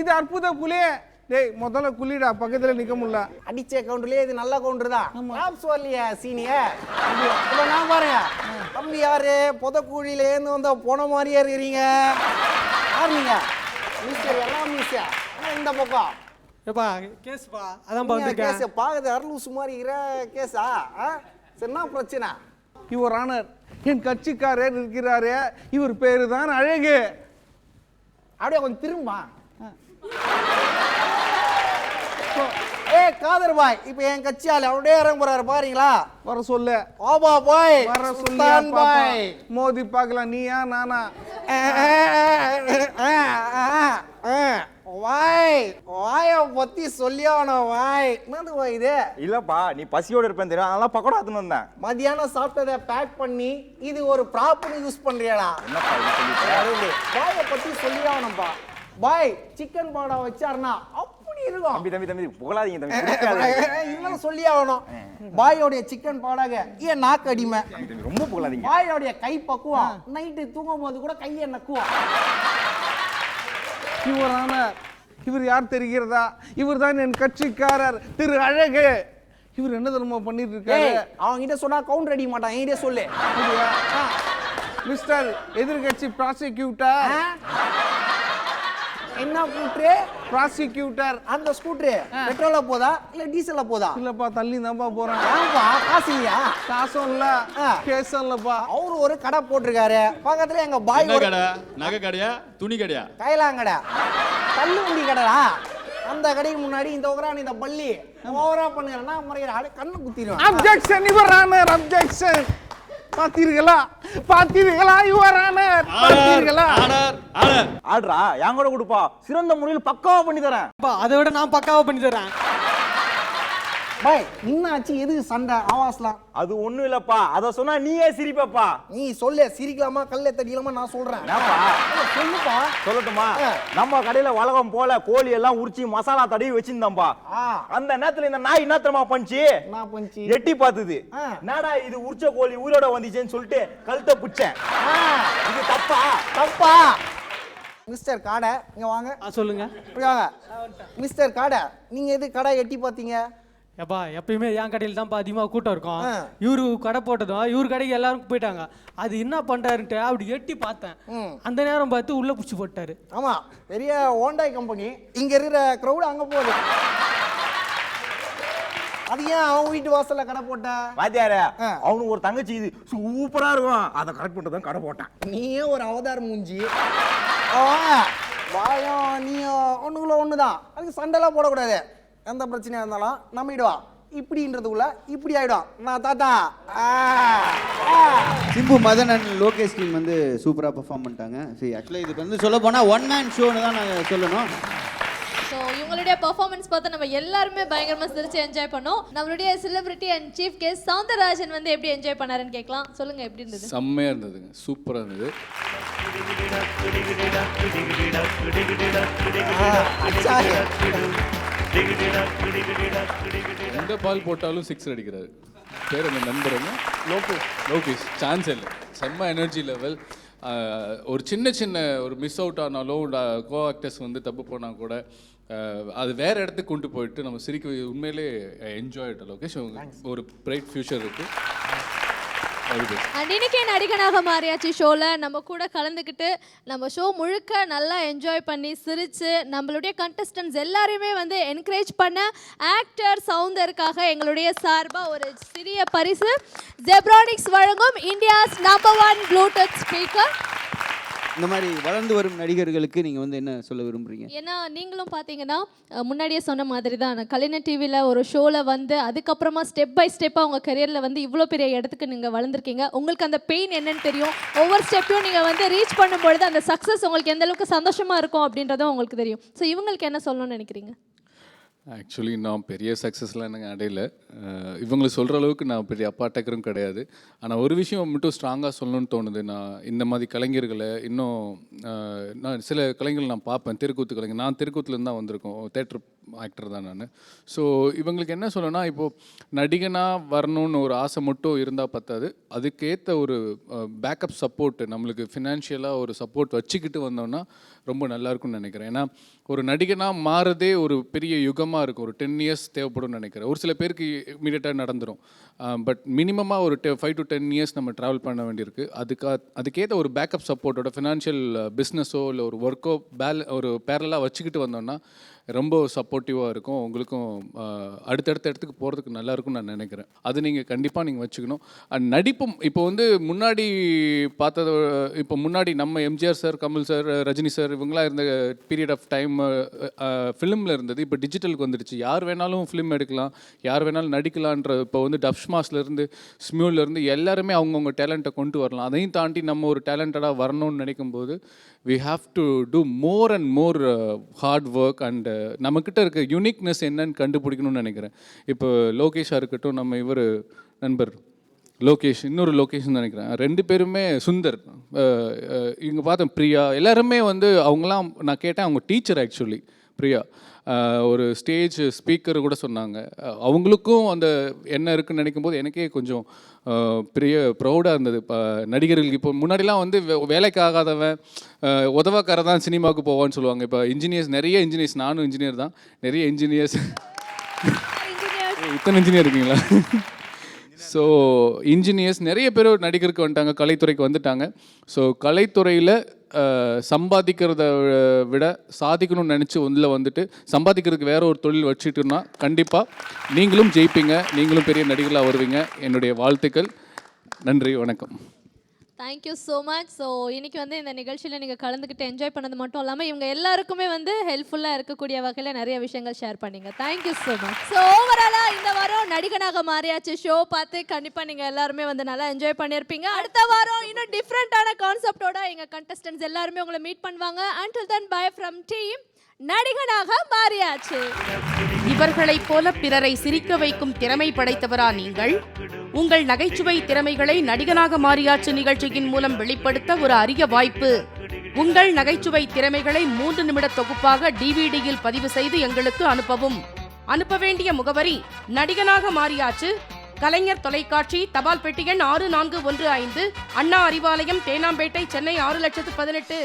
இது அற்புத புலி. டேய் முதல்ல குளிடா, பக்கத்துல நிக்க முடியல. அடிச்ச கவுண்டர்லயே இது நல்ல கவுண்டர் தான். ராப்ஸ் வரலையா சீனியர்? இப்போ நான் பாருங்க, தம்பி யாரு? புதக்குழியிலேருந்து வந்த போன மாதிரியே இருக்கிறீங்க. யாருங்க? மிஸ்டர் எல்லாம் மிஸ்டர் இந்த பக்கம். ஏப்பா கேஸ்பா, அதான் பாத்துக்கேன். கேஸ் பாக்குது அருளூசு மாதிரி இருக்கிற கேஸா? சரி, என்ன பிரச்சனை? யுவர் ஆனர், என் கட்சிக்காரர் இருக்கிறாரு, இவர் பேரு தான் அழகு. அப்படியே கொஞ்சம் திரும்ப. காதர் பாய், இப்ப என் கட்சியால அப்படியே இறங்க போறாரு பாருங்களா? வர சொல்லு. ஆபா பாய், வர சொல்லு பாய். மோதி பார்க்கலாம், நீயா நானா? வாய் வாய பத்தி சொல்லியானோ வாய் என்னது வாய் இது? இல்லப்பா நீ பசியோட இருப்பேன் தெரியும், அதனால பக்கோடா எடுத்துன்னு வந்தேன். மதியானம் சாப்பிட்டதை பேக் பண்ணி இது ஒரு ப்ராப்னு யூஸ் பண்றியாடா? என்னப்பா இது சொல்லிட்ட? பாயை பத்தி சொல்லியானப்பா. பாய் சிக்கன் பக்கோடா வச்சாருன்னா அப்படி இருக்கும். தம்பி தம்பி தம்பி புகழாதீங்க தம்பி, பிடிக்காது. இன்னும் சொல்லி ஆகணும். பாயோடைய சிக்கன் பக்கோடாக ஏன் நாக்கு அடிமை. தம்பி ரொம்ப புகழாதீங்க. பாயோடைய கை பக்குவம் நைட்டு தூங்கும் போது கூட கையை நக்குவோம். இவர் யார் தெரிகிறதா? இவர் தான் என் கட்சிக்காரர் திரு அழகு. இவர் என்ன தெரியுமா பண்ணிட்டு இருக்காரு? அவங்க கிட்ட சொன்னா கவுண்டர் அடிக்க மாட்டான், என்கிட்ட சொல்லு. மிஸ்டர் எதிர்கட்சி ப்ராசிக்யூட்டர். என்ன கூட்ரு? ப்ராசிக்யூட்டர். அந்த ஸ்கூட்ரு பெட்ரோல போதா இல்ல டீசல்ல போதா? இல்லப்பா தள்ளி தான்ப்பா போறேன். ஏன்பா காசு இல்லையா? காசும் இல்ல கேஸும் இல்லப்பா. அவரு ஒரு கடை போட்டிருக்காரு பக்கத்துல. எங்க பாய் ஒரு கடை, நகை கடையா துணி கடையா? கைலாங்கடை தள்ளு வண்டி கடைடா. அந்த கடைக்கு முன்னாடி இந்த உக்ரான் இந்த பள்ளி ஓவரா பண்ணுங்கன்னா முறையிற ஆளு கண்ணு குத்திடுவான். Objection your honour, objection. பாத்தீர்களா பாத்தீர்களா யுவர் ஆனர், பாத்தீர்களா? ஆடுறா என் கூட கொடுப்பா, சிறந்த முறையில் பக்காவா பண்ணி தரேன். அதை விட நான் பக்காவா பண்ணி தரேன். பாய் என்னாச்சு? எதுக்கு சண்டை ஆவாஸ்லாம்? அது ஒண்ணும் இல்லப்பா, அத சொன்னா நீயே சிரிப்பப்பா. நீ சொல்லு, சிரிக்கலாமா கல்ல தடிக்கலாமா நான் சொல்றேன். சொல்லுப்பா. சொல்லட்டுமா? நம்ம கடையில வழக்கம் போல கோழி எல்லாம் உரிச்சு மசாலா தடவி வச்சிருந்தோம்பா. அந்த நேரத்துல இந்த நாய் என்ன தெரியுமா பண்ணுச்சு? எட்டி பார்த்தது. என்னடா இது உரிச்ச கோழி உயிரோட வந்துச்சேன்னு சொல்லிட்டு கழுத்தை புடிச்சேன். இது தப்பா? தப்பா. மிஸ்டர் காடை இங்க வாங்க. சொல்லுங்க. வாங்க மிஸ்டர் காடை, நீங்க எது கடை எட்டி பார்த்தீங்க? எப்பா எப்பயுமே என் கடையில் தான்ப்பா அதிகமாக கூட்டம் இருக்கும். இவரு கடை போட்டதும் இவரு கடைக்கு எல்லாரும் போயிட்டாங்க. அது என்ன பண்றாருன்ட்டு அப்படி எட்டி பார்த்தேன். அந்த நேரம் பார்த்து உள்ள பிடிச்சி போட்டாரு. ஆமா, பெரிய ஹோண்டாய் கம்பெனி. இங்க இருக்கிற க்ரௌட் அங்க போகுது. அது ஏன் அவன் வீட்டு வாசல்ல கடை போட்ட? வாத்தியாரே அவனுக்கு ஒரு தங்கச்சி இது சூப்பரா இருக்கும், அதை கரெக்ட் பண்ணிட்டு தான் கடை போட்டேன். நீயே ஒரு அவதார் மூஞ்சி. வாயம் நீயும் ஒண்ணுக்குள்ள ஒண்ணுதான். அதுக்கு சண்டைலாம் போடக்கூடாது. எந்த பிரச்சனையா இருந்தாலும் நம்பிடுவா. இப்படின்றதுக்குள்ள இப்படி ஆயிடும். நான் தாத்தா சிம்பு, மதன் அண்ட் லோகேஷ் டீம் வந்து சூப்பராக பெர்ஃபார்ம் பண்ணிட்டாங்க. சரி, ஆக்சுவலாக இதுக்கு வந்து சொல்ல போனால் ஒன் மேன் ஷோன்னு தான் நாங்கள் சொல்லணும். ஸோ இவங்களுடைய பெர்ஃபார்மன்ஸ் பார்த்து நம்ம எல்லாருமே பயங்கரமாக சிரிச்சு என்ஜாய் பண்ணோம். நம்மளுடைய celebrity and chief guest Soundararajan வந்து எப்படி என்ஜாய் பண்ணாருன்னு கேட்கலாம். சொல்லுங்க, எப்படி இருந்தது? செம்மையாக இருந்ததுங்க, சூப்பராக இருந்தது. எந்த பால் போட்டாலும் 6 அடிக்கிறாரு. பேர் அந்த நண்பர் என்ன? லோகேஷ். சான்ஸ் இல்லை, செம்ம எனர்ஜி லெவல். ஒரு சின்ன சின்ன ஒரு மிஸ் அவுட் ஆனாலும் கோ ஆக்டர்ஸ் வந்து தப்பு போனால் கூட அது வேற இடத்துக்கு கொண்டு போயிட்டு நம்ம சிரிக்க உண்மையிலே என்ஜாய் லோகேஷ். ஒரு பிரைட் ஃபியூச்சர் இருக்குது. அண்ட் இன்னைக்கே நடிகனாக மாறியாச்சு ஷோவில் நம்ம கூட கலந்துக்கிட்டு நம்ம ஷோ முழுக்க நல்லா என்ஜாய் பண்ணி சிரித்து நம்மளுடைய கண்டஸ்டன்ட்ஸ் எல்லாரையுமே வந்து என்கரேஜ் பண்ண ஆக்டர் சவுந்தருக்காக எங்களுடைய சார்பாக ஒரு சிறிய பரிசு ஜெப்ரானிக்ஸ் வழங்கும் இந்தியாஸ் நம்பர் 1 ப்ளூடூத் ஸ்பீக்கர். இந்த மாதிரி வளர்ந்து வரும் நடிகர்களுக்கு நீங்கள் வந்து என்ன சொல்ல விரும்புகிறீங்க? ஏன்னா நீங்களும் பார்த்தீங்கன்னா முன்னாடியே சொன்ன மாதிரி தான் கலைஞர் டிவியில் ஒரு ஷோவில் வந்து அதுக்கப்புறமா ஸ்டெப் பை ஸ்டெப்பாக உங்கள் கரியரில் வந்து இவ்வளோ பெரிய இடத்துக்கு நீங்கள் வளர்ந்துருக்கீங்க. உங்களுக்கு அந்த பெயின் என்னன்னு தெரியும். ஒவ்வொரு ஸ்டெப்பையும் நீங்கள் வந்து ரீச் பண்ணும்பொழுது அந்த சக்ஸஸ் உங்களுக்கு எந்த அளவுக்கு சந்தோஷமாக இருக்கும் அப்படின்றதும் உங்களுக்கு தெரியும். ஸோ இவங்களுக்கு என்ன சொல்லணும்னு நினைக்கிறீங்க? ஆக்சுவலி நான் பெரிய சக்ஸஸ்லாம் எனக்கு அடையலை. இவங்களை சொல்கிற அளவுக்கு நான் பெரிய அப்பாட்டக்கரும் கிடையாது. ஆனால் ஒரு விஷயம் மட்டும் ஸ்ட்ராங்காக சொல்லணும்னு தோணுது. நான் இந்த மாதிரி கலைஞர்களை இன்னும் நான் சில கலைஞர்கள் நான் பார்ப்பேன். தெருக்கூத்து கலைஞர், நான் தெருக்கூத்துலேருந்து தான் வந்திருக்கோம், தேட்டர் ஆக்டர் தான் நான். ஸோ இவங்களுக்கு என்ன சொல்லணும்னா, இப்போது நடிகனாக வரணும்னு ஒரு ஆசை மட்டும் இருந்தால் பத்தாது, அதுக்கேற்ற ஒரு பேக்கப் சப்போர்ட்டு நம்மளுக்கு ஃபினான்ஷியலாக ஒரு சப்போர்ட் வச்சுக்கிட்டு வந்தோம்னா ரொம்ப நல்லாயிருக்கும்னு நினைக்கிறேன். ஏன்னா ஒரு நடிகனாக மாறதே ஒரு பெரிய யுகமாக இருக்கும். ஒரு 10 இயர்ஸ் தேவைப்படும் நினைக்கிறேன். ஒரு சில பேருக்கு இமீடியட்டாக நடந்துடும். பட் மினிமமாக ஒரு 5 to 10 இயர்ஸ் நம்ம ட்ராவல் பண்ண வேண்டியிருக்கு. அதுக்கேற்ற ஒரு பேக்கப் சப்போர்ட்டோட ஃபினான்ஷியல் பிஸ்னஸோ இல்லை ஒரு ஒர்க்கோ ஒரு பேரலாக வச்சுக்கிட்டு வந்தோம்னா ரொம்ப சப்போர்ட்டிவாக இருக்கும். உங்களுக்கும் அடுத்தடுத்த இடத்துக்கு போகிறதுக்கு நல்லாயிருக்கும்னு நான் நினைக்கிறேன். அது நீங்கள் கண்டிப்பாக நீங்கள் வச்சுக்கணும். அண்ட் நடிப்பும் இப்போ வந்து முன்னாடி பார்த்தது, இப்போ முன்னாடி நம்ம MGR sir, Kamal sir, Rajini sir இவங்களாம் இருந்த பீரியட் ஆஃப் டைம் ஃபிலிமில் இருந்தது. இப்போ டிஜிட்டலுக்கு வந்துடுச்சு. யார் வேணாலும் ஃபிலிம் எடுக்கலாம், யார் வேணாலும் நடிக்கலான்ற. இப்போ வந்து டப்ஸ்மாஸ்லேருந்து ஸ்மியூலேருந்து எல்லாருமே அவங்கவுங்க டேலண்ட்டை கொண்டு வரலாம். அதையும் தாண்டி நம்ம ஒரு டேலண்டடாக வரணும்னு நினைக்கும் போது we have to do more and more hard work and நம்மக்கிட்ட இருக்க யூனிக்னஸ் என்னன்னு கண்டுபிடிக்கணும்னு நினைக்கிறேன். இப்போ லோகேஷாக இருக்கட்டும், நம்ம இவர் நண்பர் லோகேஷ், இன்னொரு லோகேஷ்னு நினைக்கிறேன், 2 பேருமே சுந்தர், இங்கே பார்த்தேன் பிரியா, எல்லாருமே வந்து அவங்களாம் நான் கேட்டேன், அவங்க டீச்சர் ஆக்சுவலி பிரியா ஒரு ஸ்டேஜ் ஸ்பீக்கர் கூட சொன்னாங்க. அவங்களுக்கும் அந்த என்ன இருக்குன்னு நினைக்கும் போது எனக்கே கொஞ்சம் பெரிய ப்ரௌடாக இருந்தது. இப்போ நடிகர்களுக்கு இப்போ முன்னாடிலாம் வந்து வேலைக்கு ஆகாதவன் உதவாக்கார தான் சினிமாவுக்கு போவான்னு சொல்லுவாங்க. இப்போ இன்ஜினியர்ஸ், நிறைய இன்ஜினியர்ஸ், நானும் இன்ஜினியர் தான், நிறைய இன்ஜினியர்ஸ், இத்தனை இன்ஜினியர் இருக்கீங்களா? ஸோ இன்ஜினியர்ஸ் நிறைய பேர் நடிகருக்கு வந்துட்டாங்க, கலைத்துறைக்கு வந்துட்டாங்க. ஸோ கலைத்துறையில் சம்பாதிக்கிறத விட சாதிக்கணும்னு நினச்சி உள்ளே வந்துட்டு சம்பாதிக்கிறதுக்கு வேற ஒரு தொழில் வச்சுட்டுன்னா கண்டிப்பாக நீங்களும் ஜெயிப்பீங்க, நீங்களும் பெரிய நடிகர்களாக வருவீங்க. என்னுடைய வாழ்த்துக்கள். நன்றி, வணக்கம். Thank you so much. ஸோ இன்னைக்கு வந்து இந்த நிகழ்ச்சியில் நீங்கள் கலந்துக்கிட்டு என்ஜாய் பண்ணது மட்டும் இல்லாமல் இவங்க எல்லாருக்குமே வந்து ஹெல்ப்ஃபுல்லாக இருக்கக்கூடிய வகையில் நிறைய விஷயங்கள் ஷேர் பண்ணீங்க. Thank you so much. ஸோ ஓவராலாக இந்த வாரம் நடிகனாக மாறியாச்சு ஷோ பார்த்து கண்டிப்பாக நீங்கள் எல்லாருமே வந்து நல்லா என்ஜாய் பண்ணியிருப்பீங்க. அடுத்த வாரம் இன்னும் டிஃப்ரெண்ட்டான கான்செப்டோட எங்கள் கண்டஸ்டன்ட்ஸ் எல்லாருமே உங்களை மீட் பண்ணுவாங்க. Until then bye from team நடிகனாக மாறியாச்சு. இவர்களைப் போல பிறரை சிரிக்க வைக்கும் திறமை படைத்தவரா நீங்கள்? உங்கள் நகைச்சுவை திறமைகளை நடிகனாக மாறியாச்சு நிகழ்ச்சியின் மூலம் வெளிப்படுத்த ஒரு அரிய வாய்ப்பு. உங்கள் நகைச்சுவை திறமைகளை 3 நிமிட தொகுப்பாக டிவிடியில் பதிவு செய்து எங்களுக்கு அனுப்பவும். அனுப்ப வேண்டிய முகவரி நடிகனாக மாறியாச்சு, கலைஞர் தொலைக்காட்சி, தபால் பெட்டி எண் 6415, அண்ணா அறிவாலயம், தேனாம்பேட்டை, சென்னை 6018.